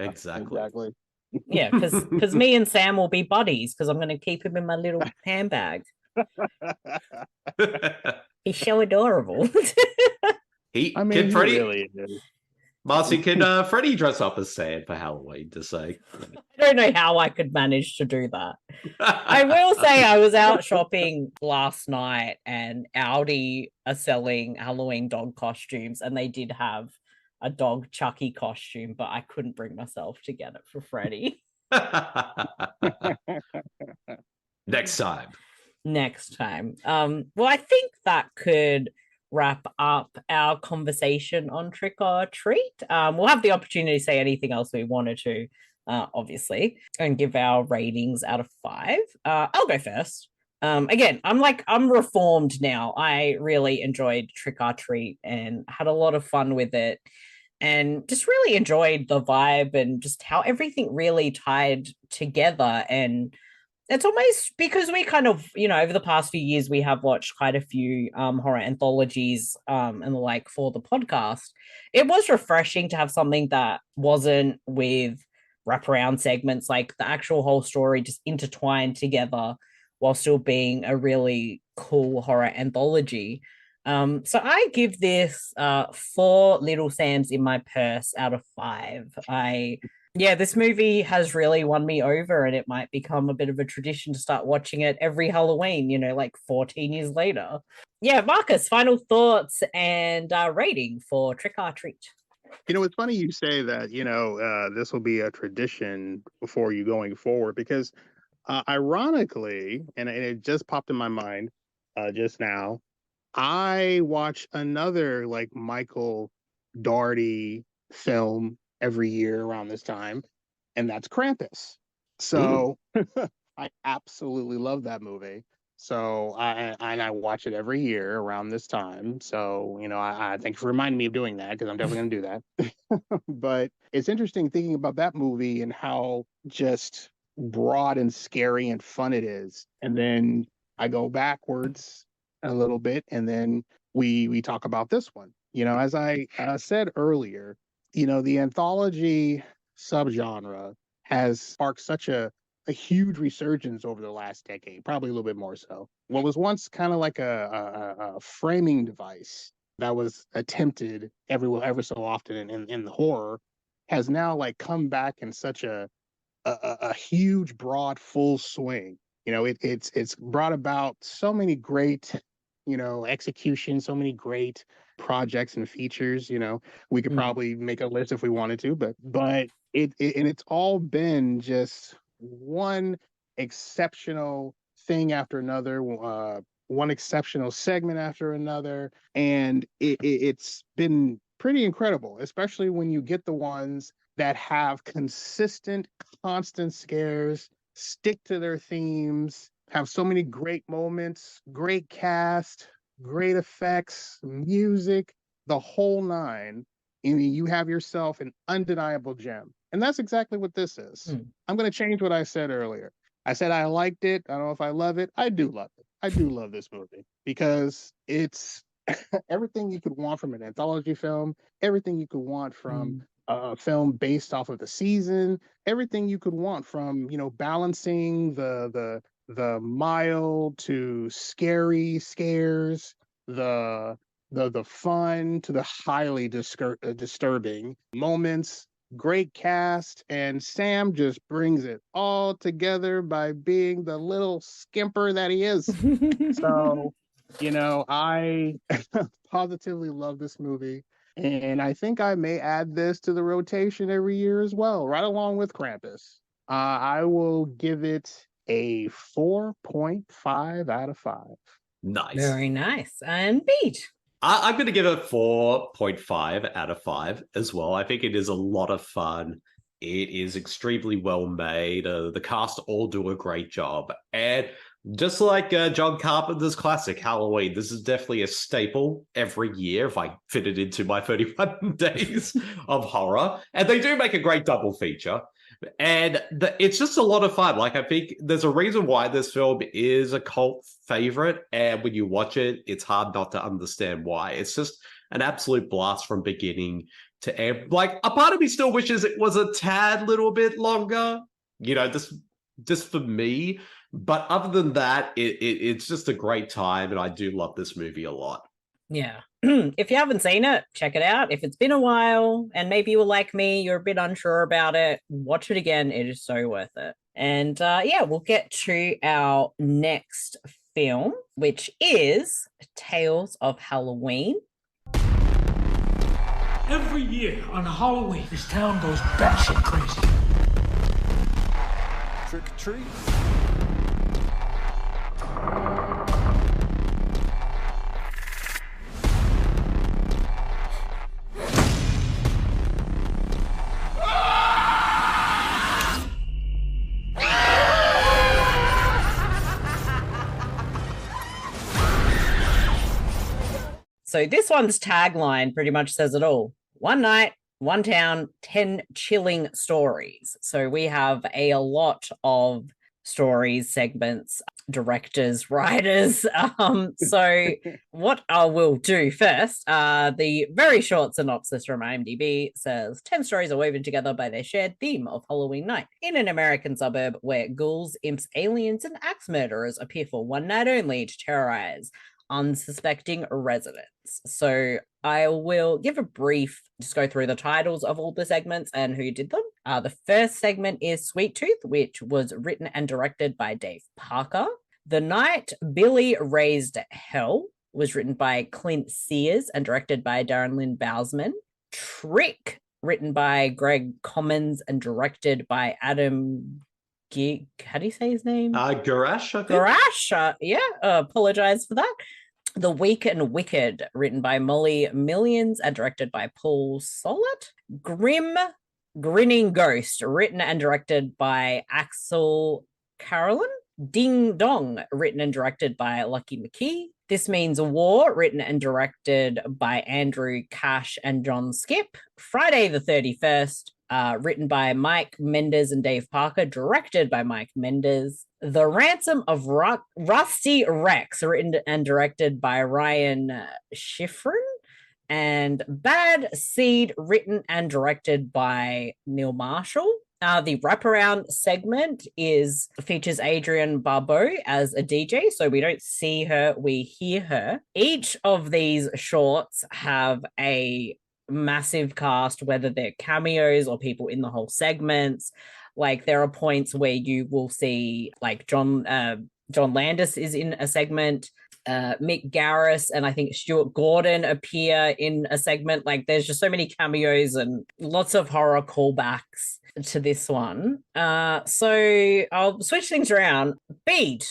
Yeah, because me and Samm will be buddies, because I'm going to keep him in my little handbag. He's so adorable. Can Freddy really is. Marcey, can Freddy dress up as Sam for Halloween to say? I don't know how I could manage to do that. I will say I was out shopping last night and Aldi are selling Halloween dog costumes and they did have a dog Chucky costume, but I couldn't bring myself to get it for Freddy. Next time. Well, I think that could wrap up our conversation on Trick or Treat. We'll have the opportunity to say anything else we wanted to, obviously, and give our ratings out of 5. I'll go first. Again, I'm reformed now. I really enjoyed Trick or Treat and had a lot of fun with it. And just really enjoyed the vibe and just how everything really tied together. And it's almost because we kind of, over the past few years, we have watched quite a few horror anthologies and the like for the podcast. It was refreshing to have something that wasn't with wraparound segments, like the actual whole story just intertwined together while still being a really cool horror anthology. So I give this 4 little Samms in my purse out of 5. This movie has really won me over, and it might become a bit of a tradition to start watching it every Halloween, like 14 years later. Yeah, Marcus, final thoughts and rating for Trick or Treat. It's funny you say that, this will be a tradition for you going forward, because ironically, and it just popped in my mind just now, I watch another like Michael Dougherty film every year around this time, and that's Krampus. So I absolutely love that movie. So I watch it every year around this time. So I thank you for reminding me of doing that, because I'm definitely going to do that. But it's interesting thinking about that movie and how just broad and scary and fun it is. And then I go backwards a little bit, and then we talk about this one. As I said earlier, the anthology subgenre has sparked such a huge resurgence over the last decade, probably a little bit more so. What was once kind of like a framing device that was attempted ever so often in the horror has now like come back in such a huge, broad, full swing. It's brought about so many great execution, so many great projects and features. We could probably make a list if we wanted to, but it's all been just one exceptional thing after another, one exceptional segment after another, and it's been pretty incredible, especially when you get the ones that have consistent, constant scares, stick to their themes, have so many great moments, great cast, great effects, music, the whole nine. And you have yourself an undeniable gem. And that's exactly what this is. I'm going to change what I said earlier. I said I liked it. I don't know if I love it. I do love it. I do love this movie because it's everything you could want from an anthology film, everything you could want from a film based off of the season, everything you could want from, balancing the mild to scary scares, the fun to the highly disturbing moments. Great cast, and Samm just brings it all together by being the little skimper that he is. So, I positively love this movie, and I think I may add this to the rotation every year as well, right along with Krampus. I will give it a 4.5 out of 5. Nice. Very nice. And Bede. I'm going to give it 4.5 out of 5 as well. I think it is a lot of fun. It is extremely well made. The cast all do a great job. And just like John Carpenter's classic Halloween, this is definitely a staple every year if I fit it into my 31 days of horror. And they do make a great double feature. And it's just a lot of fun. Like, I think there's a reason why this film is a cult favorite. And when you watch it, it's hard not to understand why. It's just an absolute blast from beginning to end. Like, a part of me still wishes it was a tad little bit longer. Just for me, But other than that, it's just a great time, and I do love this movie a lot. Yeah. If you haven't seen it, check it out. If it's been a while and maybe you were like me, you're a bit unsure about it, watch it again. It is so worth it. And yeah, we'll get to our next film, which is Tales of Halloween. Every year on Halloween, this town goes batshit crazy. Trick or treat. So this one's tagline pretty much says it all. One night, one town, 10 chilling stories. So we have a lot of stories, segments, directors, writers. So what I will do first, the very short synopsis from IMDb says 10 stories are woven together by their shared theme of Halloween night in an American suburb where ghouls, imps, aliens, and axe murderers appear for one night only to terrorize unsuspecting residents. So I will give a brief, just go through the titles of all the segments and who did them. The first segment is Sweet Tooth, which was written and directed by Dave Parker. The Night Billy Raised Hell was written by Clint Sears and directed by Darren Lynn Bousman. Trick, written by Greg Commons and directed by Adam how do you say his name? Garris, I think. Garris, yeah, apologize for that. The Weak and Wicked, written by Molly Millions and directed by Paul Sollett. Grinning Ghost, written and directed by Axel Carolyn. Ding Dong, written and directed by Lucky McKee. This Means War, written and directed by Andrew Cash and John Skip. Friday the 31st, written by Mike Mendez and Dave Parker, directed by Mike Mendez. The Ransom of Rusty Rex, written and directed by Ryan Schifrin. And Bad Seed, written and directed by Neil Marshall. The wraparound segment features Adrienne Barbeau as a DJ, so we don't see her, we hear her. Each of these shorts have a massive cast, whether they're cameos or people in the whole segments. Like there are points where you will see like John Landis is in a segment, Mick Garris and I think Stuart Gordon appear in a segment. Like there's just so many cameos and lots of horror callbacks to this one. So I'll switch things around. Bede,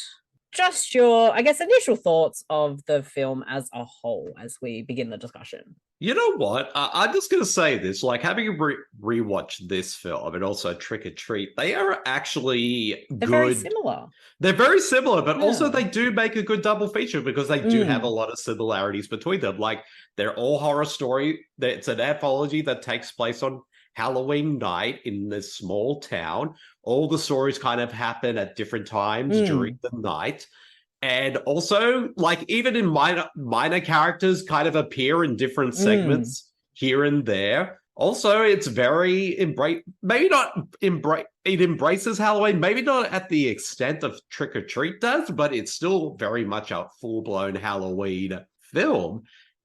just your, I guess, initial thoughts of the film as a whole as we begin the discussion. You know what? I'm just going to say this, like having rewatched this film and also Trick or Treat, they are actually They're good. very similar. They're very similar, but also they do make a good double feature because they do have a lot of similarities between them. Like they're all horror story. It's an anthology that takes place on Halloween night in this small town. All the stories kind of happen at different times during the night. And also, like, even in minor characters kind of appear in different segments here and there. Also, it's very it embraces Halloween, maybe not at the extent of Trick or Treat does, but it's still very much a full-blown Halloween film.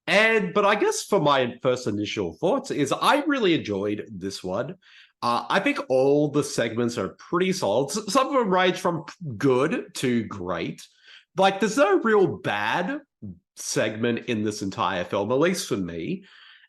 But I guess for my first initial thoughts is I really enjoyed this one. I think all the segments are pretty solid. Some of them range from good to great. Like, there's no real bad segment in this entire film, at least for me.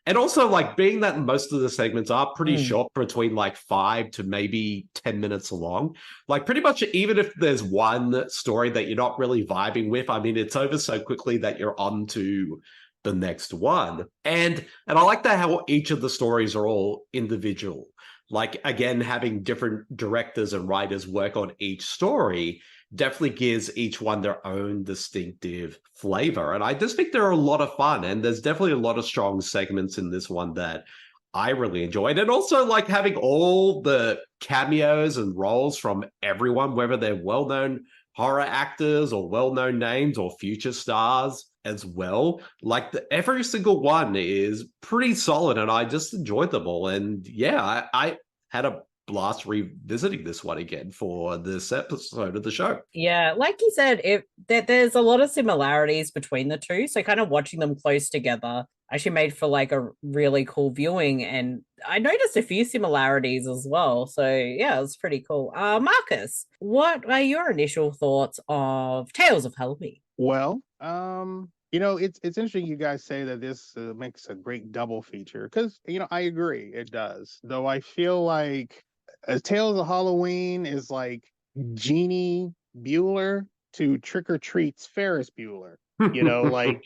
And also, like, being that most of the segments are pretty short, between like 5 to maybe 10 minutes long. Like, pretty much even if there's one story that you're not really vibing with, I mean, it's over so quickly that you're on to the next one. And I like that how each of the stories are all individual. Like, again, having different directors and writers work on each story definitely gives each one their own distinctive flavor. And I just think they're a lot of fun. And there's definitely a lot of strong segments in this one that I really enjoyed. And also, like, having all the cameos and roles from everyone, whether they're well-known horror actors or well-known names or future stars as well. Like, every single one is pretty solid, and I just enjoyed them all. And yeah, I had a blast revisiting this one again for this episode of the show. Yeah, like you said, there's a lot of similarities between the two. So kind of watching them close together actually made for like a really cool viewing. And I noticed a few similarities as well. So yeah, it was pretty cool. Marcus, what are your initial thoughts of Tales of Halloween? Well, it's interesting you guys say that this makes a great double feature because, I agree it does. Though I feel like Tales of Halloween is like Jeannie Bueller to Trick or Treat's Ferris Bueller. Like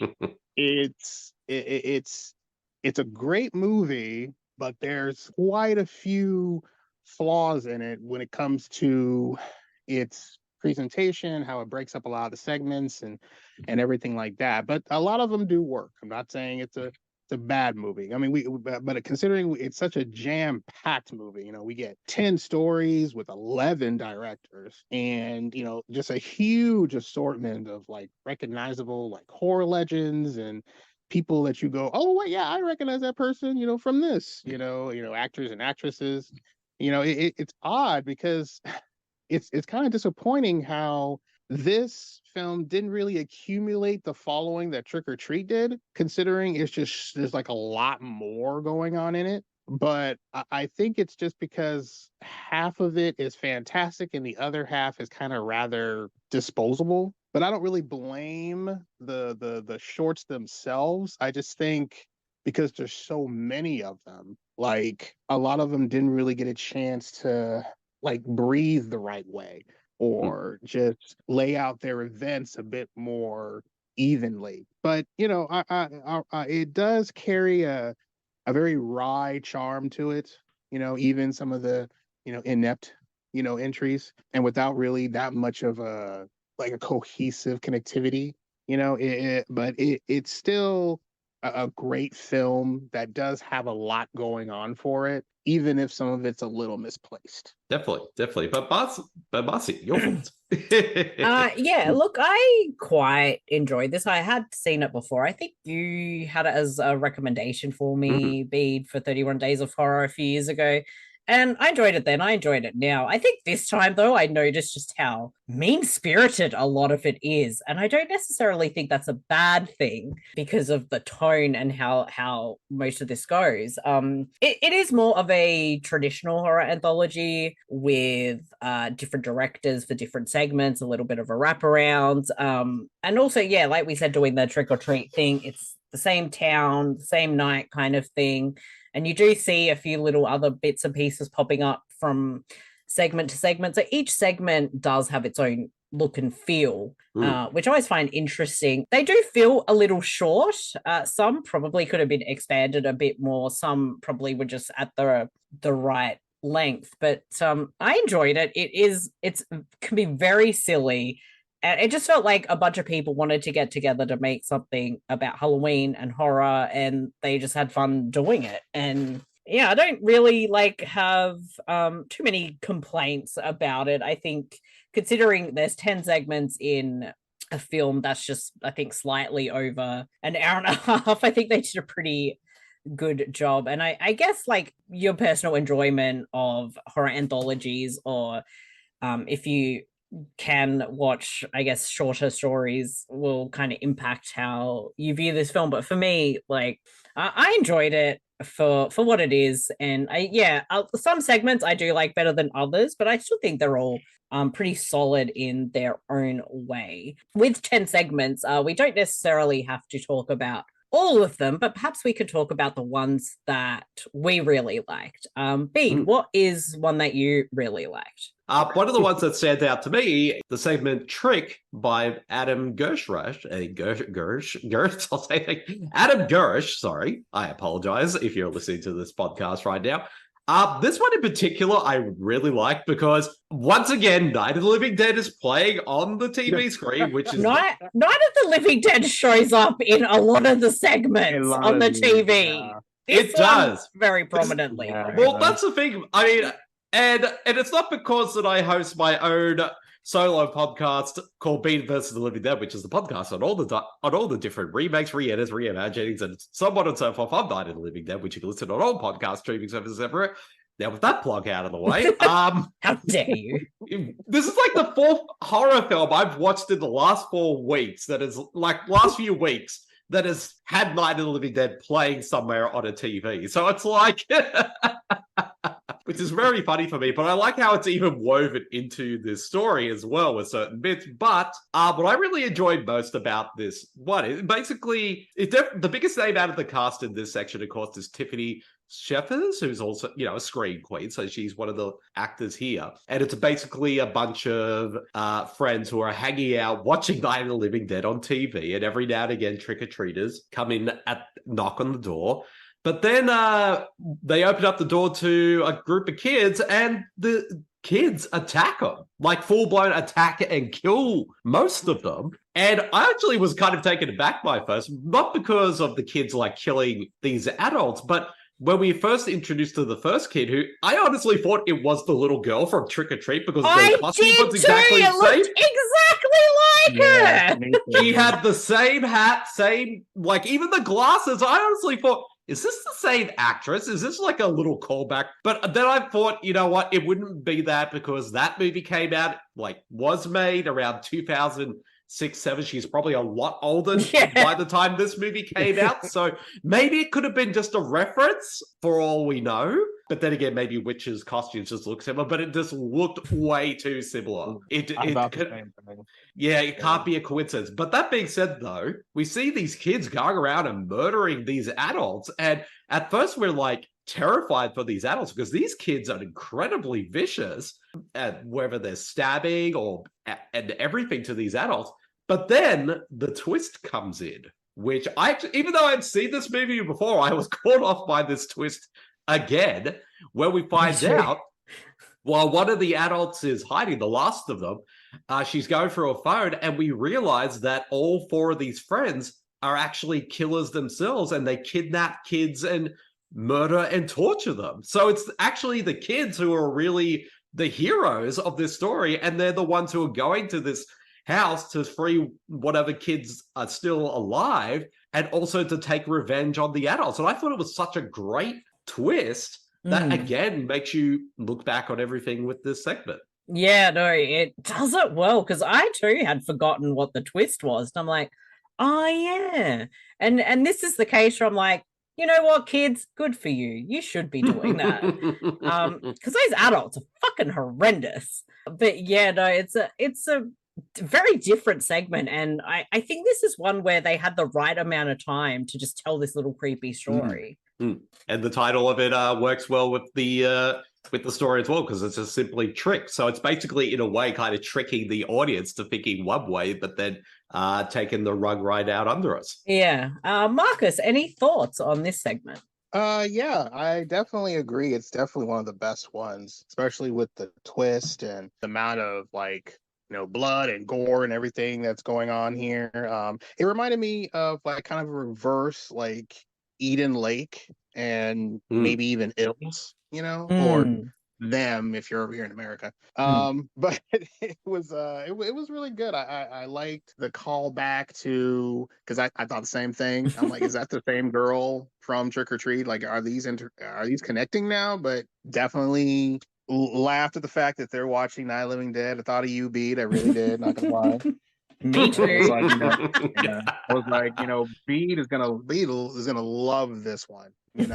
it's a great movie, but there's quite a few flaws in it when it comes to its presentation, how it breaks up a lot of the segments and everything like that. But a lot of them do work. I'm not saying it's a bad movie. I mean, but considering it's such a jam-packed movie, we get 10 stories with 11 directors and, just a huge assortment of like recognizable like horror legends and people that you go, oh, wait, yeah, I recognize that person, from this, actors and actresses. It's odd because it's kind of disappointing how this film didn't really accumulate the following that Trick or Treat did, considering there's like a lot more going on in it. But I think it's just because half of it is fantastic and the other half is kind of rather disposable. But I don't really blame the shorts themselves. I just think because there's so many of them, like a lot of them didn't really get a chance to like breathe the right way or just lay out their events a bit more evenly. But it does carry a very wry charm to it. Even some of the inept entries, and without really that much of a cohesive connectivity. But it's still a great film that does have a lot going on for it, even if some of it's a little misplaced. Definitely. But Marcey, your thoughts? Yeah, look, I quite enjoyed this. I had seen it before. I think you had it as a recommendation for me, Bede, for 31 Days of Horror a few years ago. And I enjoyed it then. I enjoyed it now. I think this time, though, I noticed just how mean-spirited a lot of it is. And I don't necessarily think that's a bad thing because of the tone and how most of this goes. It is more of a traditional horror anthology with different directors for different segments, a little bit of a wraparound. And also, yeah, like we said, doing the trick-or-treat thing, it's the same town, same night kind of thing. And you do see a few little other bits and pieces popping up from segment to segment. So each segment does have its own look and feel, which I always find interesting. They do feel a little short. Some probably could have been expanded a bit more. Some probably were just at the right length. But I enjoyed it. It can be very silly. And it just felt like a bunch of people wanted to get together to make something about Halloween and horror, and they just had fun doing it. And yeah, I don't really have too many complaints about it. I think considering there's 10 segments in a film that's just, I think, slightly over an hour and a half, I think they did a pretty good job. And I guess your personal enjoyment of horror anthologies, or if you can watch, I guess, shorter stories, will kind of impact how you view this film. But for me, I enjoyed it for what it is. And some segments I do like better than others, but I still think they're all pretty solid in their own way. With 10 segments, we don't necessarily have to talk about all of them, but perhaps we could talk about the ones that we really liked. Bede, what is one that you really liked? One of the ones that stands out to me, the segment Trick by Adam Gersh. I'll say Adam Gersh, sorry. I apologize if you're listening to this podcast right now. This one in particular, I really like because, once again, Night of the Living Dead is playing on the TV screen, which is... Night of the Living Dead shows up in a lot of the segments on the TV. Yeah. It does. Very prominently. Well, that's the thing. I mean... And it's not because that I host my own solo podcast called Bede vs. the Living Dead, which is the podcast on all the different remakes, re-edits, reimaginings, and so on and so forth of Night of the Living Dead, which you can listen on all podcast streaming services everywhere. Now, with that plug out of the way, How dare you? this is like the fourth horror film I've watched in the last 4 weeks that is like last few weeks that has had Night of the Living Dead playing somewhere on a TV. So it's like, which is very funny for me, but I like how it's even woven into this story as well with certain bits. But what I really enjoyed most about this one is basically, the biggest name out of the cast in this section, of course, is Tiffany Shepherds, who's also, a screen queen. So she's one of the actors here. And it's basically a bunch of friends who are hanging out, watching Night of the Living Dead on TV. And every now and again, trick-or-treaters come in knock on the door. But then they open up the door to a group of kids, and the kids attack them, like full-blown attack and kill most of them. And I actually was kind of taken aback by first, not because of the kids like killing these adults, but when we first introduced to the first kid, who I honestly thought it was the little girl from Trick or Treat because the costume was exactly the same. Exactly like her. She had the same hat, same, like even the glasses. I honestly thought, is this the same actress? Is this like a little callback? But then I thought, you know what? It wouldn't be that because that movie came out, was made around 2006, 7. She's probably a lot older by the time this movie came out. So maybe it could have been just a reference for all we know. But then again, maybe Witch's costumes just look similar, but it just looked way too similar. It can't be a coincidence. But that being said, though, we see these kids going around and murdering these adults. And at first we're like terrified for these adults because these kids are incredibly vicious, whether they're stabbing and everything to these adults. But then the twist comes in, which even though I'd seen this movie before, I was caught off by this twist again, where we find out while one of the adults is hiding, the last of them, she's going through a phone, and we realize that all 4 of these friends are actually killers themselves, and they kidnap kids and murder and torture them. So it's actually the kids who are really the heroes of this story, and they're the ones who are going to this house to free whatever kids are still alive, and also to take revenge on the adults. And I thought it was such a great twist that again makes you look back on everything with this segment. Yeah, no, it does it well, because I too had forgotten what the twist was. And I'm like, oh yeah. And this is the case where I'm like, you know what, kids, good for you. You should be doing that. Because those adults are fucking horrendous. But yeah, no, it's a very different segment, and I think this is one where they had the right amount of time to just tell this little creepy story. And the title of it works well with the story as well, because it's just simply trick. So it's basically, in a way, kind of tricking the audience to thinking one way, but then taking the rug right out under us. Yeah. Marcus, any thoughts on this segment? Yeah, I definitely agree. It's definitely one of the best ones, especially with the twist and the amount of blood and gore and everything that's going on here. It reminded me of kind of a reverse Eden Lake and maybe even Ills, or them if you're over here in America. But it was really good. I liked the callback to, because I thought the same thing. I'm like, is that the same girl from Trick or Treat? Are these connecting now? But definitely laughed at the fact that they're watching Night of the Living Dead. I thought of you, Bede. I really did. Not gonna lie. Me too. I was like, Bede is gonna love this one. It's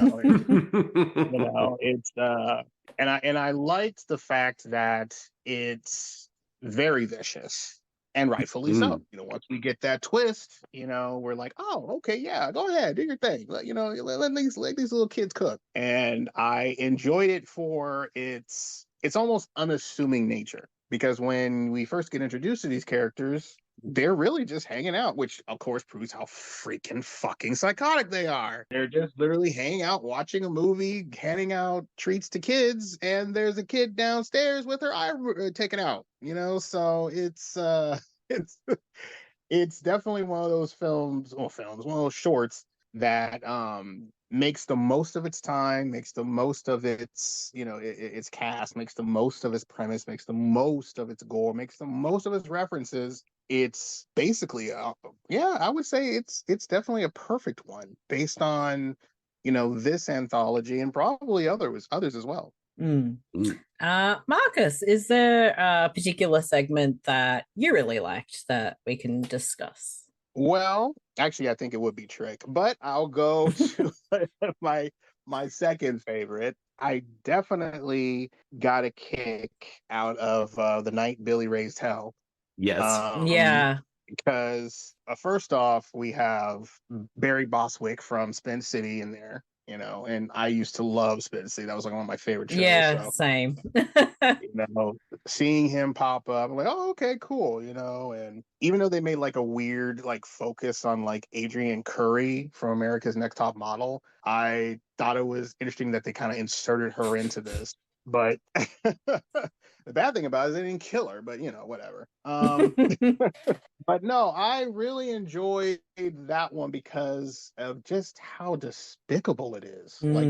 and I liked the fact that it's very vicious, and rightfully so. Once we get that twist, we're like, oh, okay, yeah, go ahead, do your thing. Let these little kids cook. And I enjoyed it for its almost unassuming nature, because when we first get introduced to these characters, they're really just hanging out, which of course proves how freaking fucking psychotic they are. They're just literally hanging out, watching a movie, handing out treats to kids, and there's a kid downstairs with her eye taken out. So it's definitely one of those one of those shorts that makes the most of its time, makes the most of its its cast, makes the most of its premise, makes the most of its gore, makes the most of its references. It's basically I would say it's definitely a perfect one based on this anthology, and probably others as well. Marcus, is there a particular segment that you really liked that we can discuss? Well, actually, I think it would be Trick, but I'll go to my second favorite. I definitely got a kick out of the night Billy raised hell. Yes. Yeah. Because first off, we have Barry Bostwick from Spin City in there, and I used to love Spin City. That was like one of my favorite shows. Yeah, so, same. Seeing him pop up, I'm like, oh, okay, cool, and even though they made like a weird like focus on like Adrienne Curry from America's Next Top Model, I thought it was interesting that they kind of inserted her into this. But the bad thing about it is they didn't kill her, but whatever. But no, I really enjoyed that one because of just how despicable it is. Like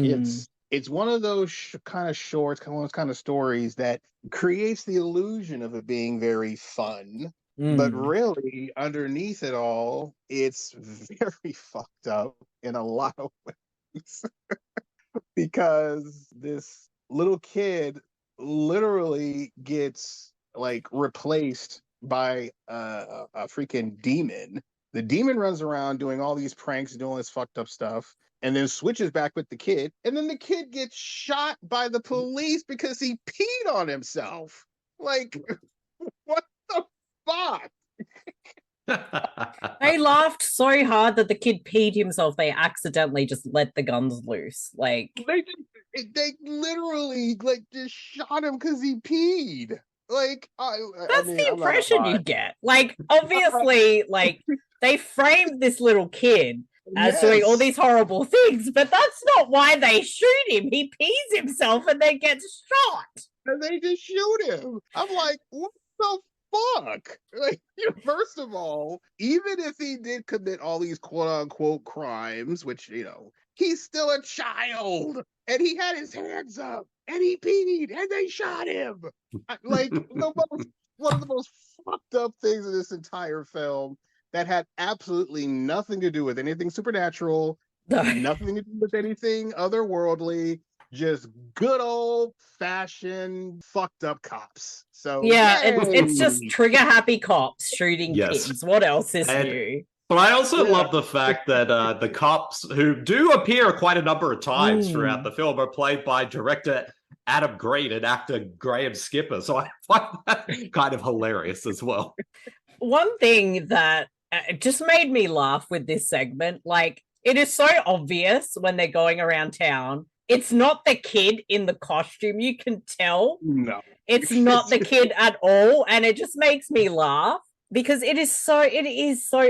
it's one of those kind of shorts, one of those kind of stories that creates the illusion of it being very fun. But really, underneath it all, it's very fucked up in a lot of ways. Because this little kid literally gets like replaced by a freaking demon. The demon runs around doing all these pranks, doing this fucked up stuff, and then switches back with the kid. And then the kid gets shot by the police because he peed on himself. Like, what the fuck? They laughed so hard that the kid peed himself. They accidentally just let the guns loose. Like they literally like just shot him because he peed. Like that's the impression you get. Like obviously, like they framed this little kid as doing all these horrible things, but that's not why they shoot him. He pees himself and then gets shot. And they just shoot him. I'm like, what the fuck? Like, first of all, even if he did commit all these quote unquote crimes, which, he's still a child and he had his hands up and he peed and they shot him. Like, one of the most fucked up things in this entire film that had absolutely nothing to do with anything supernatural, nothing to do with anything otherworldly. Just good old fashioned fucked up cops. So yeah, it's just trigger happy cops shooting kids. What else is new? But I also love the fact that the cops who do appear quite a number of times throughout the film are played by director Adam Green and actor Graham Skipper. So I find that kind of hilarious as well. One thing that just made me laugh with this segment, like it is so obvious when they're going around town. It's not the kid in the costume. You can tell. No. It's not the kid at all. And it just makes me laugh because it is so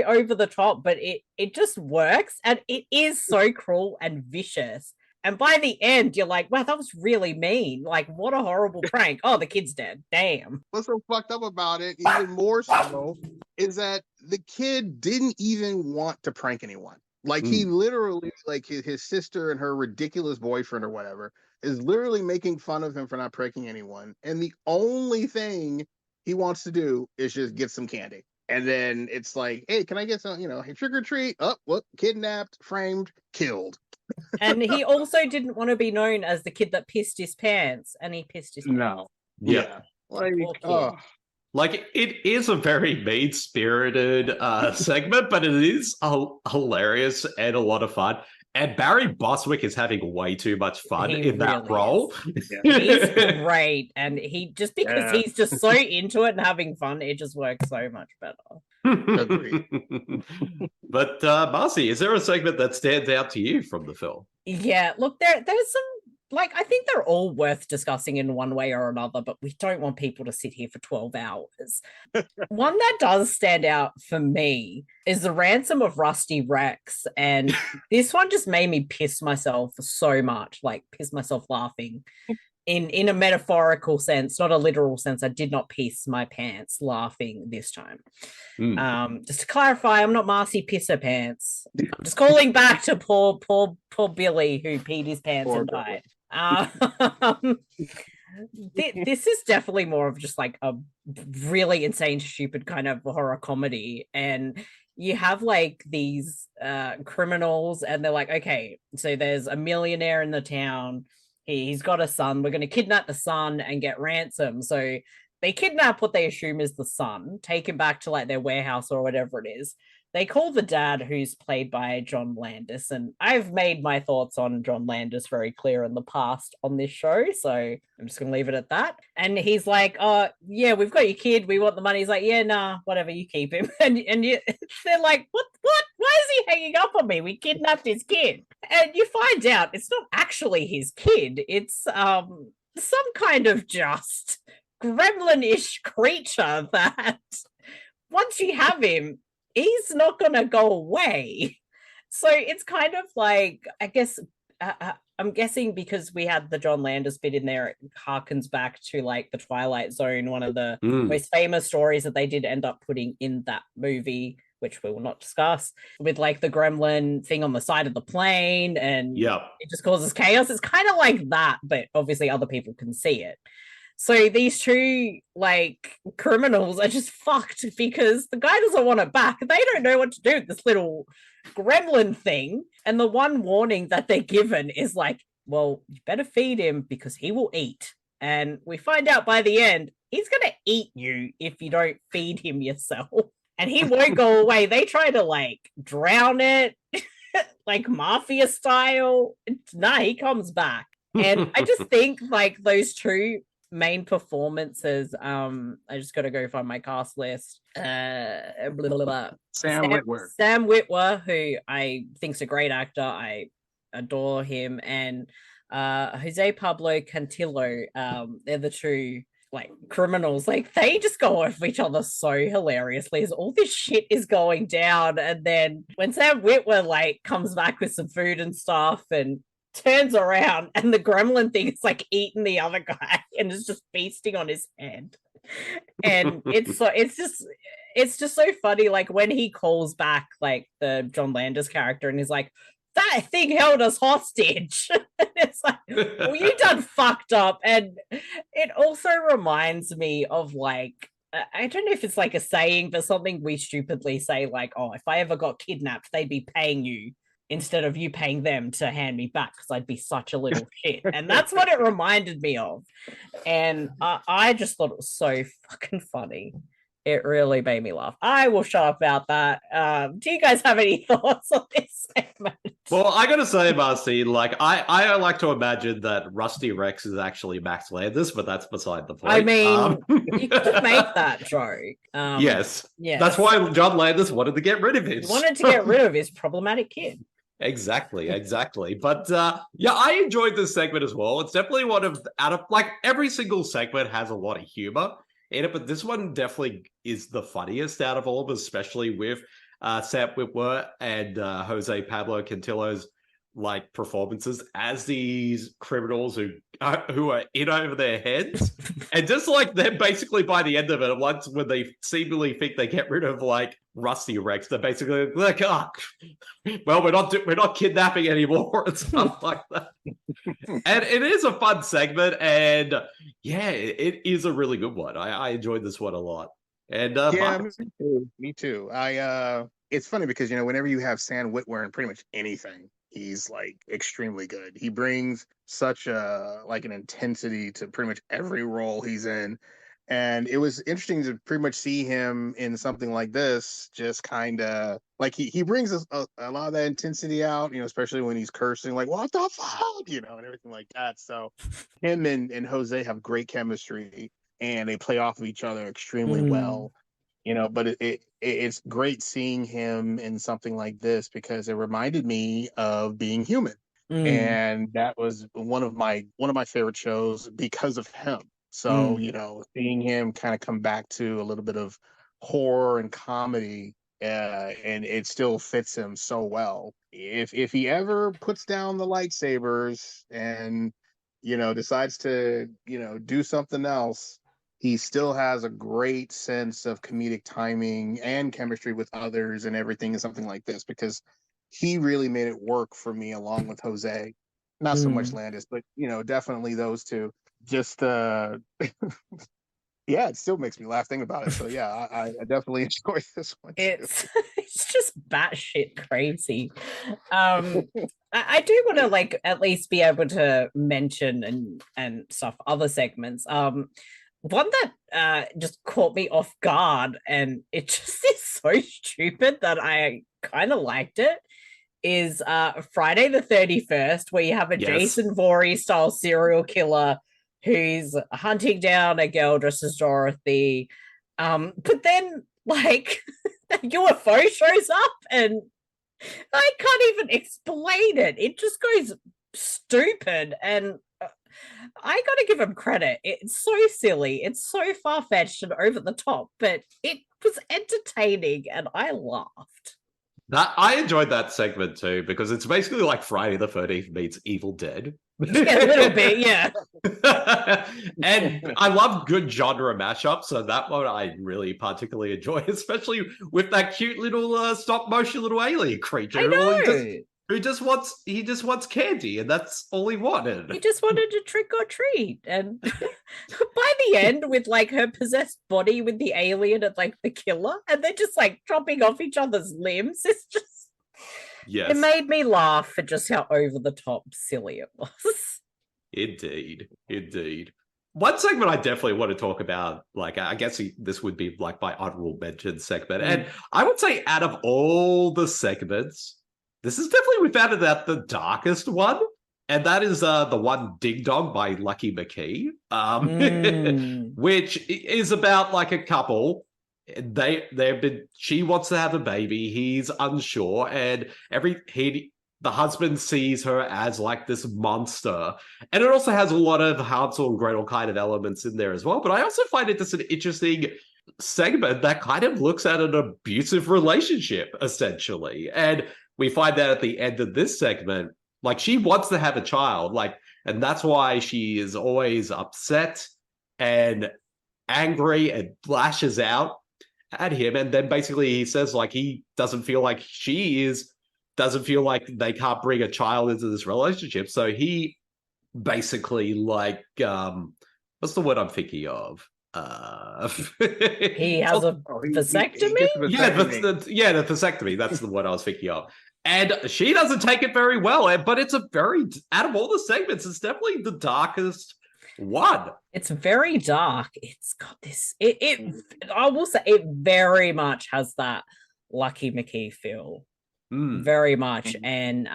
over the top, but it just works. And it is so cruel and vicious. And by the end, you're like, wow, that was really mean. Like, what a horrible prank. Oh, the kid's dead. Damn. What's so fucked up about it, even more so, is that the kid didn't even want to prank anyone. Like he literally, like his sister and her ridiculous boyfriend or whatever is literally making fun of him for not pranking anyone. And the only thing he wants to do is just get some candy. And then it's like, hey, can I get some, hey, trick or treat? Oh, look, kidnapped, framed, killed. And he also didn't want to be known as the kid that pissed his pants. And he pissed his pants. No. Yeah. Like, it is a very mean-spirited segment, but it is hilarious and a lot of fun. And Barry Bostwick is having way too much fun in that role. He's great. And he just because he's just so into it and having fun, it just works so much better. Agreed. But Marcey, is there a segment that stands out to you from the film? Yeah, look, there's some, like, I think they're all worth discussing in one way or another, but we don't want people to sit here for 12 hours. One that does stand out for me is the ransom of Rusty Rex. And this one just made me piss myself so much, like piss myself laughing in a metaphorical sense, not a literal sense. I did not piss my pants laughing this time. Just to clarify, I'm not Marcey Pisser Pants. I'm just calling back to poor Billy who peed his pants and died. This is definitely more of just like a really insane, stupid kind of horror comedy. And you have like these criminals and they're like, okay, so there's a millionaire in the town he's got a son. We're going to kidnap the son and get ransom. So they kidnap what they assume is the son, take him back to like their warehouse or whatever it is. They call the dad, who's played by John Landis, and I've made my thoughts on John Landis very clear in the past on this show, so I'm just going to leave it at that. And he's like, "Oh, yeah, we've got your kid. We want the money." He's like, "Yeah, nah, whatever, you keep him." And they're like, "What? Why is he hanging up on me? We kidnapped his kid." And you find out it's not actually his kid. It's some kind of just gremlin-ish creature that once you have him, he's not going to go away. So it's kind of like, I guess, I'm guessing because we had the John Landis bit in there, it harkens back to like the Twilight Zone, one of the most famous stories that they did end up putting in that movie, which we will not discuss, with like the gremlin thing on the side of the plane, and it just causes chaos. It's kind of like that, but obviously other people can see it. So these two like criminals are just fucked because the guy doesn't want it back. They don't know what to do with this little gremlin thing. And the one warning that they're given is like, well, you better feed him because he will eat. And we find out by the end, he's going to eat you if you don't feed him yourself. And he won't go away. They try to like drown it, like mafia style. Nah, he comes back. And I just think like those two main performances, I just gotta go find my cast list. Samm Witwer, who I think's a great actor. I adore him, and Jose Pablo Cantillo. They're the two like criminals. Like they just go over each other so hilariously as all this shit is going down. And then when Samm Witwer like comes back with some food and stuff and turns around and the gremlin thing is like eating the other guy and is just feasting on his head. And it's just so funny. Like when he calls back like the John Landis character and he's like, that thing held us hostage. It's like, well, you done fucked up. And it also reminds me of like, I don't know if it's like a saying, but something we stupidly say like, oh, if I ever got kidnapped, they'd be paying you instead of you paying them to hand me back because I'd be such a little shit. And that's what it reminded me of. And I just thought it was so fucking funny. It really made me laugh. I will shut up about that. Do you guys have any thoughts on this segment? Well, I gotta say, Marcey, like I like to imagine that Rusty Rex is actually Max Landis, but that's beside the point. I mean, you could make that joke. Yes. That's why John Landis wanted to get rid of his. He wanted to get rid of his problematic kid. Exactly. But yeah, I enjoyed this segment as well. It's definitely one of, out of like every single segment has a lot of humor in it, but this one definitely is the funniest out of all of them, especially with Samm Witwer and Jose Pablo Cantillo's like performances as these criminals who are in over their heads. And just like they're basically by the end of it, once when they seemingly think they get rid of like Rusty Rex, they're basically like, oh, well, we're not kidnapping anymore and stuff like that. And it is a fun segment, and yeah, it is a really good one. I enjoyed this one a lot. And yeah, me too. It's funny because whenever you have Samm Witwer in pretty much anything, he's like extremely good. He brings such an intensity to pretty much every role he's in. And it was interesting to pretty much see him in something like this, just kind of like he brings a lot of that intensity out, especially when he's cursing, like, what the fuck, and everything like that. So him and Jose have great chemistry and they play off of each other extremely well. But it's great seeing him in something like this because it reminded me of Being Human. And that was one of my favorite shows because of him. So, seeing him kind of come back to a little bit of horror and comedy, and it still fits him so well. If he ever puts down the lightsabers and, decides to, do something else, he still has a great sense of comedic timing and chemistry with others and everything, and something like this, because he really made it work for me along with Jose. Not so much Landis, but, definitely those two. Just Yeah, it still makes me laugh thinking about it. So yeah, I definitely enjoy this one too. It's just batshit crazy. I do want to like at least be able to mention and stuff other segments. One that just caught me off guard, and it just is so stupid that I kind of liked it, is Friday the 31st, where you have a Jason Voorhees style serial killer who's hunting down a girl dressed as Dorothy. But then like a UFO shows up and I can't even explain it. It just goes stupid. And I got to give him credit. It's so silly. It's so far-fetched and over the top, but it was entertaining and I laughed. I enjoyed that segment too, because it's basically like Friday the 13th meets Evil Dead. Yeah, a little bit, yeah. And I love good genre mashups, so that one I really particularly enjoy, especially with that cute little stop motion little alien creature. I know. Who just wants candy, and that's all he wanted. He just wanted to trick or treat. And by the end, with like her possessed body with the alien and like the killer, and they're just like chopping off each other's limbs. It's just it made me laugh for just how over the top silly it was. Indeed. One segment I definitely want to talk about, like, I guess this would be like my honorable mention segment. And I would say out of all the segments, this is definitely without a doubt the darkest one. And that is the one Ding Dong by Lucky McKee, which is about like a couple. She wants to have a baby, he's unsure, and the husband sees her as like this monster. And it also has a lot of Hansel and Gretel kind of elements in there as well. But I also find it just an interesting segment that kind of looks at an abusive relationship, essentially. And we find that at the end of this segment, like, she wants to have a child, like, and that's why she is always upset and angry and lashes out at him. And then basically he says, like, he doesn't feel like doesn't feel like they can't bring a child into this relationship. So he basically, like, what's the word I'm thinking of? He has a vasectomy? The vasectomy. That's the word I was thinking of. And she doesn't take it very well. But it's out of all the segments, it's definitely the darkest one. It's very dark. It's got this. I will say it very much has that Lucky McKee feel. Very much. And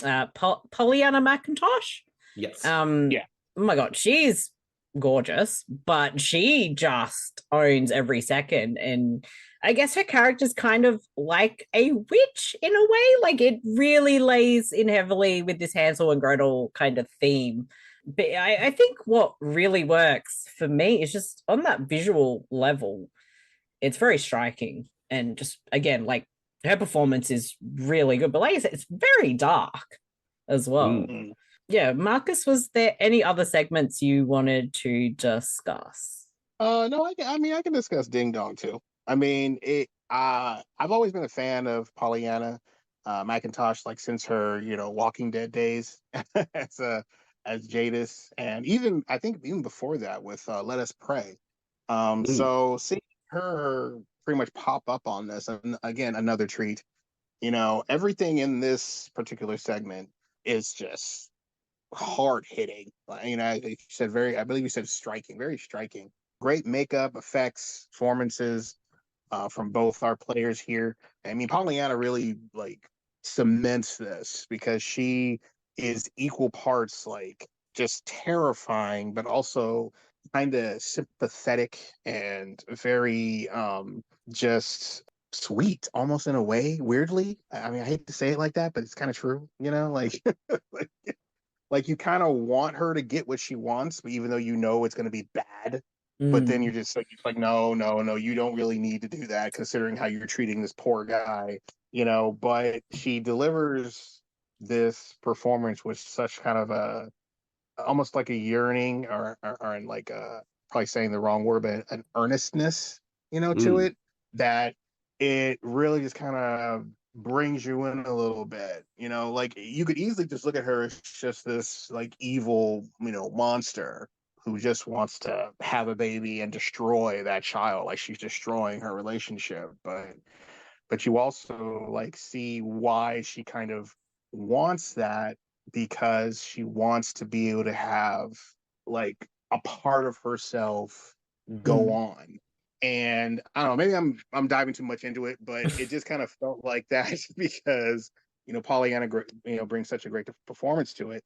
Pollyanna McIntosh. Yes. Oh my god, she's gorgeous, but she just owns every second. And I guess her character's kind of like a witch in a way. Like, it really lays in heavily with this Hansel and Gretel kind of theme. But I think what really works for me is just on that visual level. It's very striking. And just, again, like, her performance is really good. But like I said, it's very dark as well. Yeah, Marcus, was there any other segments you wanted to discuss? No, I can discuss Ding Dong too. I mean, I've always been a fan of Pollyanna McIntosh, like, since her, Walking Dead days as Jadis, and I think even before that with Let Us Pray. So seeing her pretty much pop up on this, and again, another treat. Everything in this particular segment is just hard hitting. I believe you said striking, very striking. Great makeup, effects, performances from both our players here. I mean, Pollyanna really like cements this because she is equal parts like just terrifying, but also kind of sympathetic and very just sweet, almost in a way, weirdly. I mean, I hate to say it like that, but it's kind of true, like like you kind of want her to get what she wants, but even though it's going to be bad, but then you're just like, no, you don't really need to do that considering how you're treating this poor guy, but she delivers this performance with such kind of almost like a yearning or like probably saying the wrong word, but an earnestness, to it, that it really just kind of brings you in a little bit. Like, you could easily just look at her as just this like evil, monster who just wants to have a baby and destroy that child, like she's destroying her relationship. But you also like see why she kind of wants that, because she wants to be able to have like a part of herself go on. And I don't know, maybe I'm diving too much into it, but it just kind of felt like that because Pollyanna brings such a great performance to it.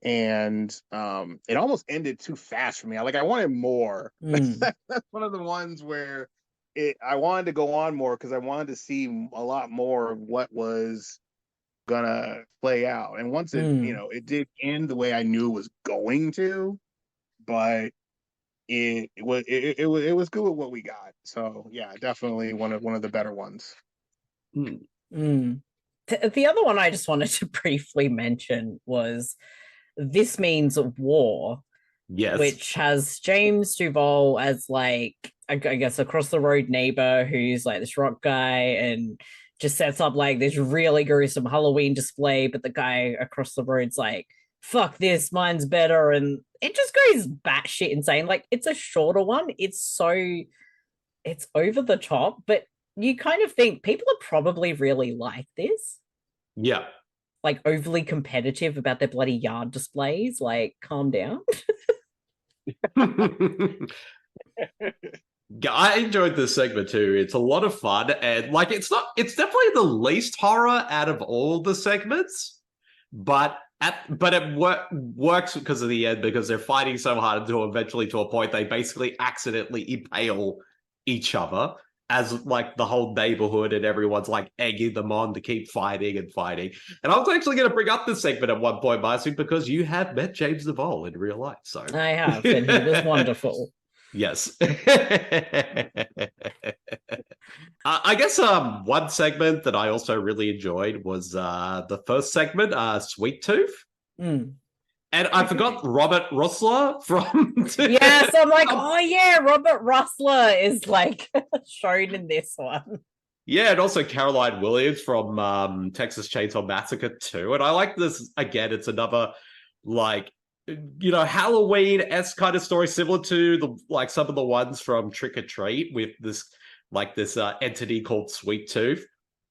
And it almost ended too fast for me. I wanted more. That's one of the ones where I wanted to go on more because I wanted to see a lot more of what was gonna play out. And once it it did end the way I knew it was going to, but it was good with what we got. So yeah, definitely one of the better ones. The other one I just wanted to briefly mention was This Means War. Yes. Which has James Duval as like, I guess, across the road neighbor who's like this rock guy and just sets up like this really gruesome Halloween display, but the guy across the road's like, fuck this, mine's better. And it just goes batshit insane. Like, it's a shorter one. It's over the top, but you kind of think people are probably really like this. Yeah. Like overly competitive about their bloody yard displays. Like, calm down. I enjoyed this segment too. It's a lot of fun, and like it's definitely the least horror out of all the segments, but it works because of the end, because they're fighting so hard until eventually to a point they basically accidentally impale each other, as like the whole neighborhood and everyone's like egging them on to keep fighting and fighting. And I was actually going to bring up this segment at one point, Marcey, because you have met James Duval in real life. So I have, and he was wonderful. Yes. I guess one segment that I also really enjoyed was the first segment, Sweet Tooth. And I forgot Robert Russler from... Yes, I'm like, oh yeah, Robert Russler is like shown in this one. Yeah, and also Caroline Williams from Texas Chainsaw Massacre 2. And I like this, again, it's another, like, Halloween-esque kind of story, similar to some of the ones from Trick or Treat with this entity called Sweet Tooth.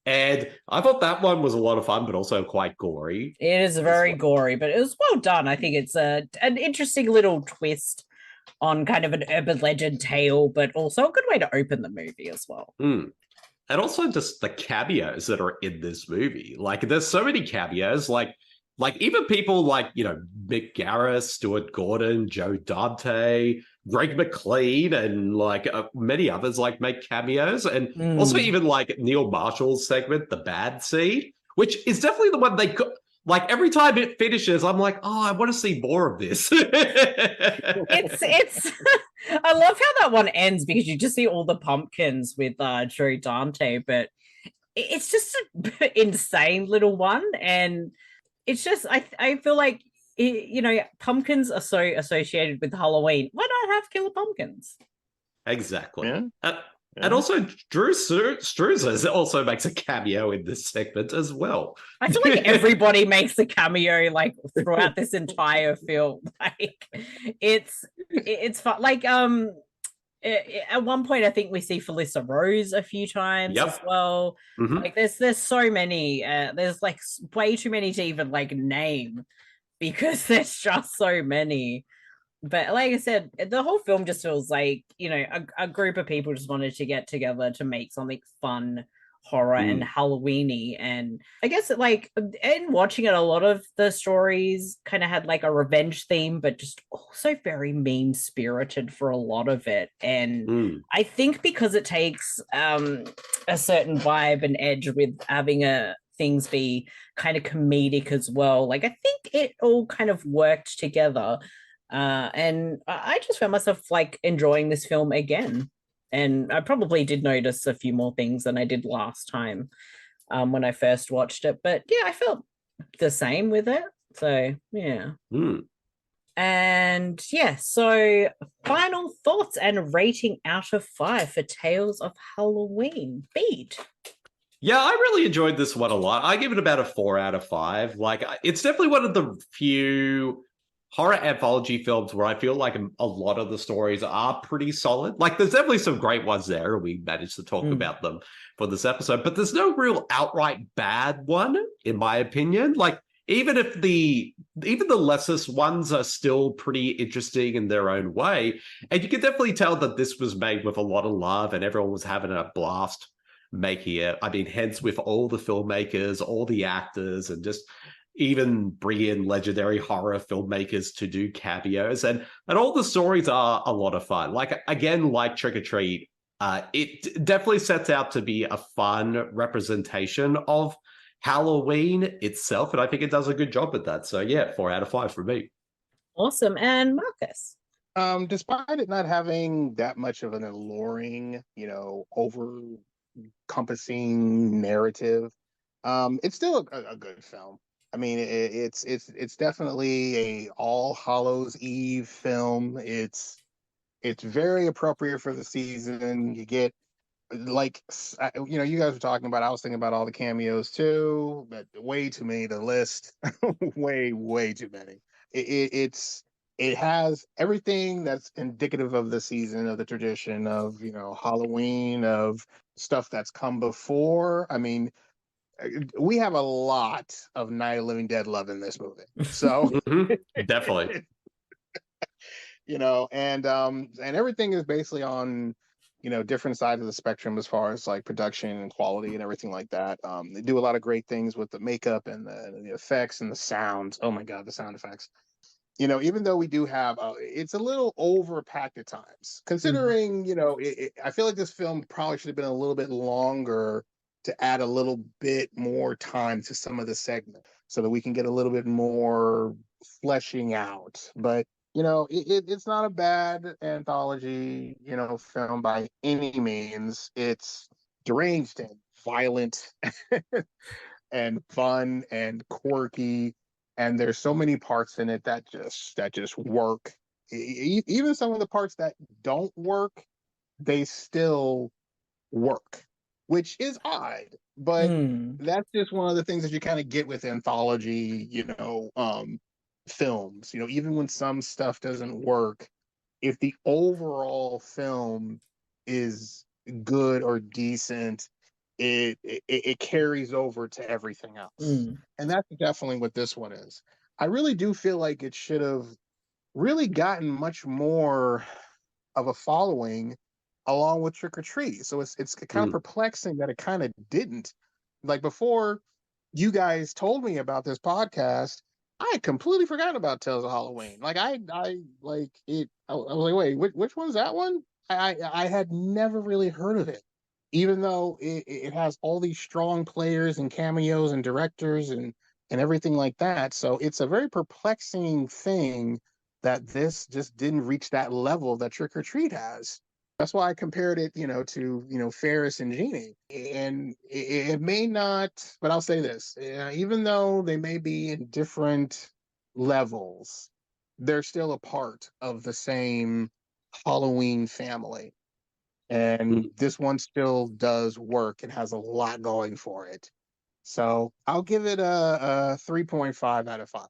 And I thought that one was a lot of fun, but also quite gory. It is very gory, but it was well done. I think it's an interesting little twist on kind of an urban legend tale, but also a good way to open the movie as well. And also just the cameos that are in this movie. Like, there's so many cameos, like even people like, Mick Garris, Stuart Gordon, Joe Dante, Greg McLean, and like many others like make cameos. And also even like Neil Marshall's segment, The Bad Seed, which is definitely the one they could, like every time it finishes, I'm like, oh, I want to see more of this. It's I love how that one ends, because you just see all the pumpkins with Joe Dante, but it's just an insane little one. And it's just, I feel like, pumpkins are so associated with Halloween. Why not have killer pumpkins? Exactly. Yeah. And also, Drew Struzar also makes a cameo in this segment as well. I feel like everybody makes a cameo like throughout this entire film. Like, it's fun. Like, at one point, I think we see Felissa Rose a few times as well. Like, there's so many. There's like way too many to even like name, because there's just so many. But like I said, the whole film just feels like, a group of people just wanted to get together to make something fun, horror and Halloween-y. And I guess like in watching it, a lot of the stories kind of had like a revenge theme, but just also very mean-spirited for a lot of it. And I think because it takes a certain vibe and edge with having things be kind of comedic as well, like I think it all kind of worked together. And I just found myself like enjoying this film again. And I probably did notice a few more things than I did last time when I first watched it. But yeah, I felt the same with it. So yeah. And yeah, so final thoughts and rating out of 5 for Tales of Halloween. Bede. Yeah, I really enjoyed this one a lot. I give it about a 4 out of 5. Like, it's definitely one of the few horror anthology films where I feel like a lot of the stories are pretty solid. Like, there's definitely some great ones there, and we managed to talk about them for this episode, but there's no real outright bad one, in my opinion. Like, even the lessest ones are still pretty interesting in their own way. And you can definitely tell that this was made with a lot of love and everyone was having a blast making it. I mean, hence with all the filmmakers, all the actors, and just even bring in legendary horror filmmakers to do cameos. And all the stories are a lot of fun. Like, again, like Trick or Treat, it definitely sets out to be a fun representation of Halloween itself, and I think it does a good job at that. So yeah, 4 out of 5 for me. Awesome. And Marcus? Despite it not having that much of an alluring, over encompassing narrative, it's still a good film. I mean, it's definitely a All Hallows Eve film. It's very appropriate for the season. You get, like, you guys were talking about, I was thinking about all the cameos too, but way too many to list. way too many. It has everything that's indicative of the season, of the tradition of, Halloween, of stuff that's come before. I mean, we have a lot of Night of the Living Dead love in this movie. So definitely. And everything is basically on, different sides of the spectrum as far as like production and quality and everything like that. They do a lot of great things with the makeup and the effects and the sounds. Oh my God, the sound effects. Even though we do have, it's a little overpacked at times, considering, I feel like this film probably should have been a little bit longer to add a little bit more time to some of the segments so that we can get a little bit more fleshing out. But, it's not a bad anthology, film by any means. It's deranged and violent and fun and quirky. And there's so many parts in it that just work. Even some of the parts that don't work, they still work, which is odd. But that's just one of the things that you kind of get with anthology, films. Even when some stuff doesn't work, if the overall film is good or decent, it carries over to everything else. And that's definitely what this one is. I really do feel like it should have really gotten much more of a following along with Trick or Treat. So it's kind of perplexing that it kind of didn't. Like, before you guys told me about this podcast, I had completely forgotten about Tales of Halloween. Like, I like it. I was like, wait, which one's that one? I had never really heard of it, even though it has all these strong players and cameos and directors and everything like that. So it's a very perplexing thing that this just didn't reach that level that Trick or Treat has. That's why I compared it, to, Ferris and Genie. And it may not, but I'll say this, even though they may be in different levels, they're still a part of the same Halloween family. And this one still does work and has a lot going for it. So I'll give it a 3.5 out of 5.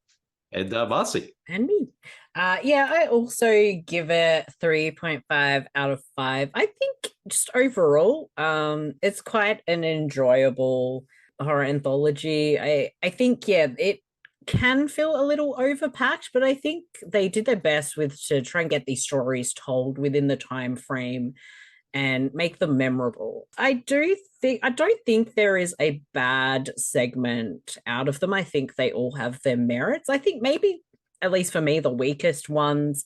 And Marcey. And me. I also give it 3.5 out of 5. I think just overall, it's quite an enjoyable horror anthology. I think, it can feel a little overpacked, but I think they did their best to try and get these stories told within the time frame and make them memorable. I don't think there is a bad segment out of them. I think they all have their merits. I think maybe, at least for me, the weakest ones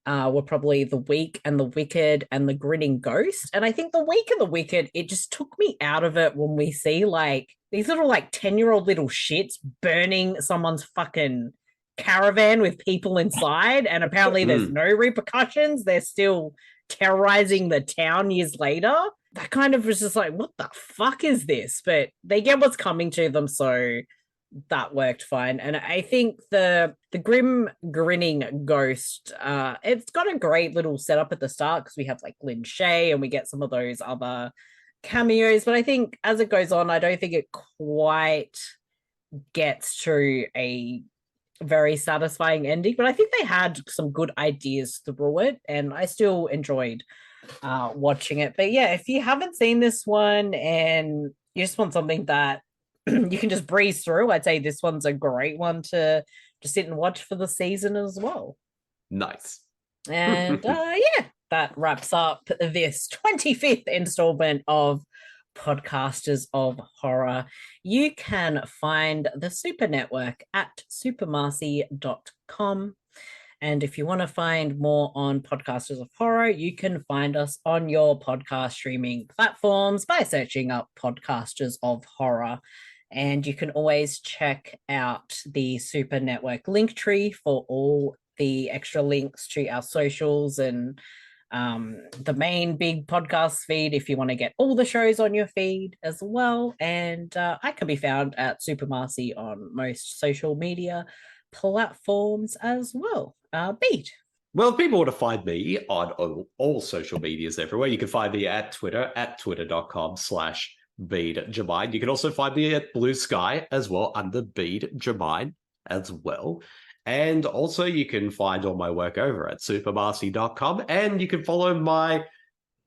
were probably The Weak and The Wicked and The Grinning Ghost. And I think The Weak and The Wicked, it just took me out of it when we see like these little like 10-year-old little shits burning someone's fucking caravan with people inside. And apparently there's no repercussions. They're still terrorizing the town years later. That kind of was just like, what the fuck is this? But they get what's coming to them, so that worked fine. And I think the grim grinning ghost, it's got a great little setup at the start because we have like Lynn Shay and we get some of those other cameos, but I think as it goes on, I don't think it quite gets to a very satisfying ending, but I think they had some good ideas through it, and I still enjoyed watching it. But yeah, if you haven't seen this one and you just want something that you can just breeze through, I'd say this one's a great one to just sit and watch for the season as well. Nice. And yeah, that wraps up this 25th installment of Podcasters of Horror. You can find the Super Network at supermarcey.com. And if you want to find more on Podcasters of Horror, you can find us on your podcast streaming platforms by searching up Podcasters of Horror. And you can always check out the Super Network link tree for all the extra links to our socials and the main big podcast feed if you want to get all the shows on your feed as well. And I can be found at Super Marcey on most social media platforms as well. Bede. Well, if people want to find me on all social medias everywhere, you can find me at Twitter, at twitter.com/Bede Jermyn. You can also find me at Blue Sky as well, under Bede Jermyn as well. And also you can find all my work over at supermarcey.com, and you can follow my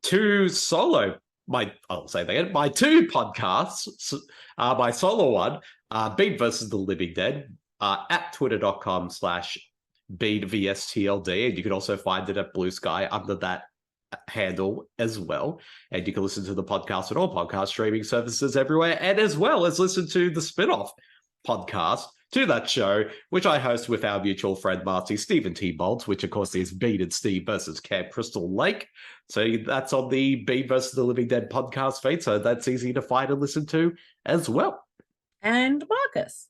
two podcasts, my solo one, Bede versus the Living Dead, at twitter.com/BedeVSTLD, and you can also find it at Blue Sky under that handle as well. And you can listen to the podcast on all podcast streaming services everywhere, and as well as listen to the spin-off podcast to that show, which I host with our mutual friend Marcey, Stephen T. Bolts, which of course is Bede and Steve versus Camp Crystal Lake. So that's on the Bede versus the Living Dead podcast feed, so that's easy to find and listen to as well. And Marcus.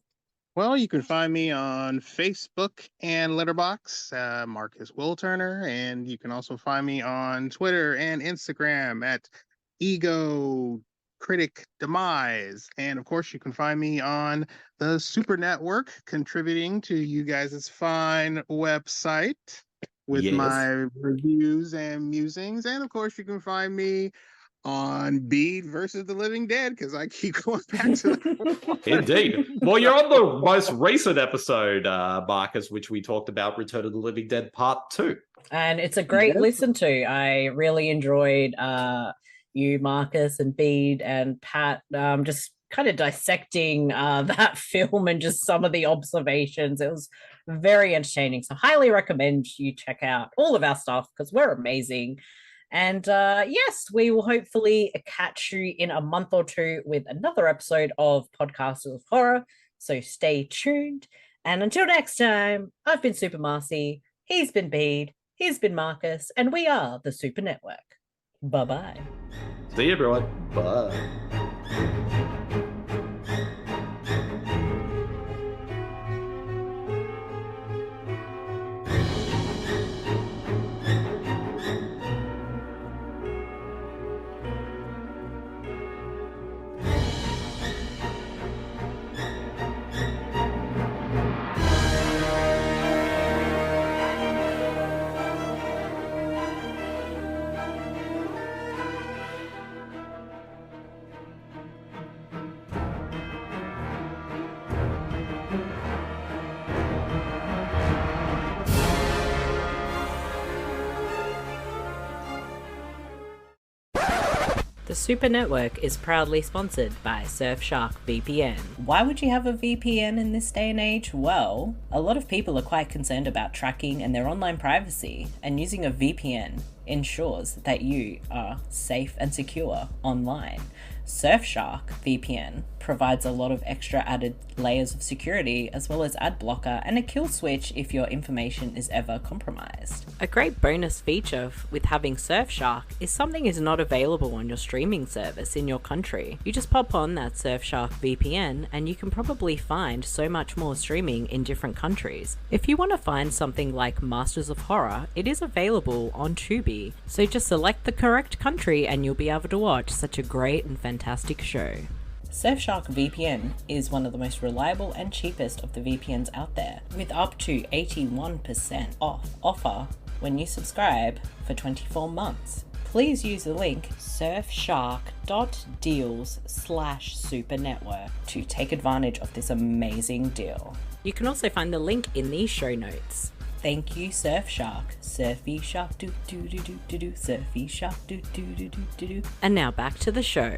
Well, you can find me on Facebook and Letterboxd, Marcus Wilturner, and you can also find me on Twitter and Instagram at Ego Critic Demise. And of course, you can find me on the Super Network, contributing to you guys' fine website with my reviews and musings. And of course, you can find me on Bede versus the Living Dead, because I keep going back to that. Indeed. Well, you're on the most recent episode, Marcus, which we talked about Return of the Living Dead Part 2. And it's a great listen to. I really enjoyed you, Marcus, and Bede and Pat, just kind of dissecting that film and just some of the observations. It was very entertaining. So highly recommend you check out all of our stuff, because we're amazing. And yes, we will hopefully catch you in a month or two with another episode of Podcasters of Horror. So stay tuned. And until next time, I've been Super Marcey, he's been Bede, he's been Marcus, and we are the Super Network. Bye-bye. See you, everyone. Bye. The Super Network is proudly sponsored by Surfshark VPN. Why would you have a VPN in this day and age? Well, a lot of people are quite concerned about tracking and their online privacy, and using a VPN ensures that you are safe and secure online. Surfshark VPN provides a lot of extra added layers of security, as well as ad blocker and a kill switch if your information is ever compromised. A great bonus feature with having Surfshark is something is not available on your streaming service in your country. You just pop on that Surfshark VPN and you can probably find so much more streaming in different countries. If you want to find something like Masters of Horror, it is available on Tubi, so just select the correct country and you'll be able to watch such a great and fantastic show. Surfshark VPN is one of the most reliable and cheapest of the VPNs out there, with up to 81% off offer when you subscribe for 24 months. please use the link surfshark.deals/supernetwork to take advantage of this amazing deal. You can also find the link in the show notes. Thank you, Surfshark. Surfy shark do do do do do do. Surfy shark do do do do do do. And now back to the show.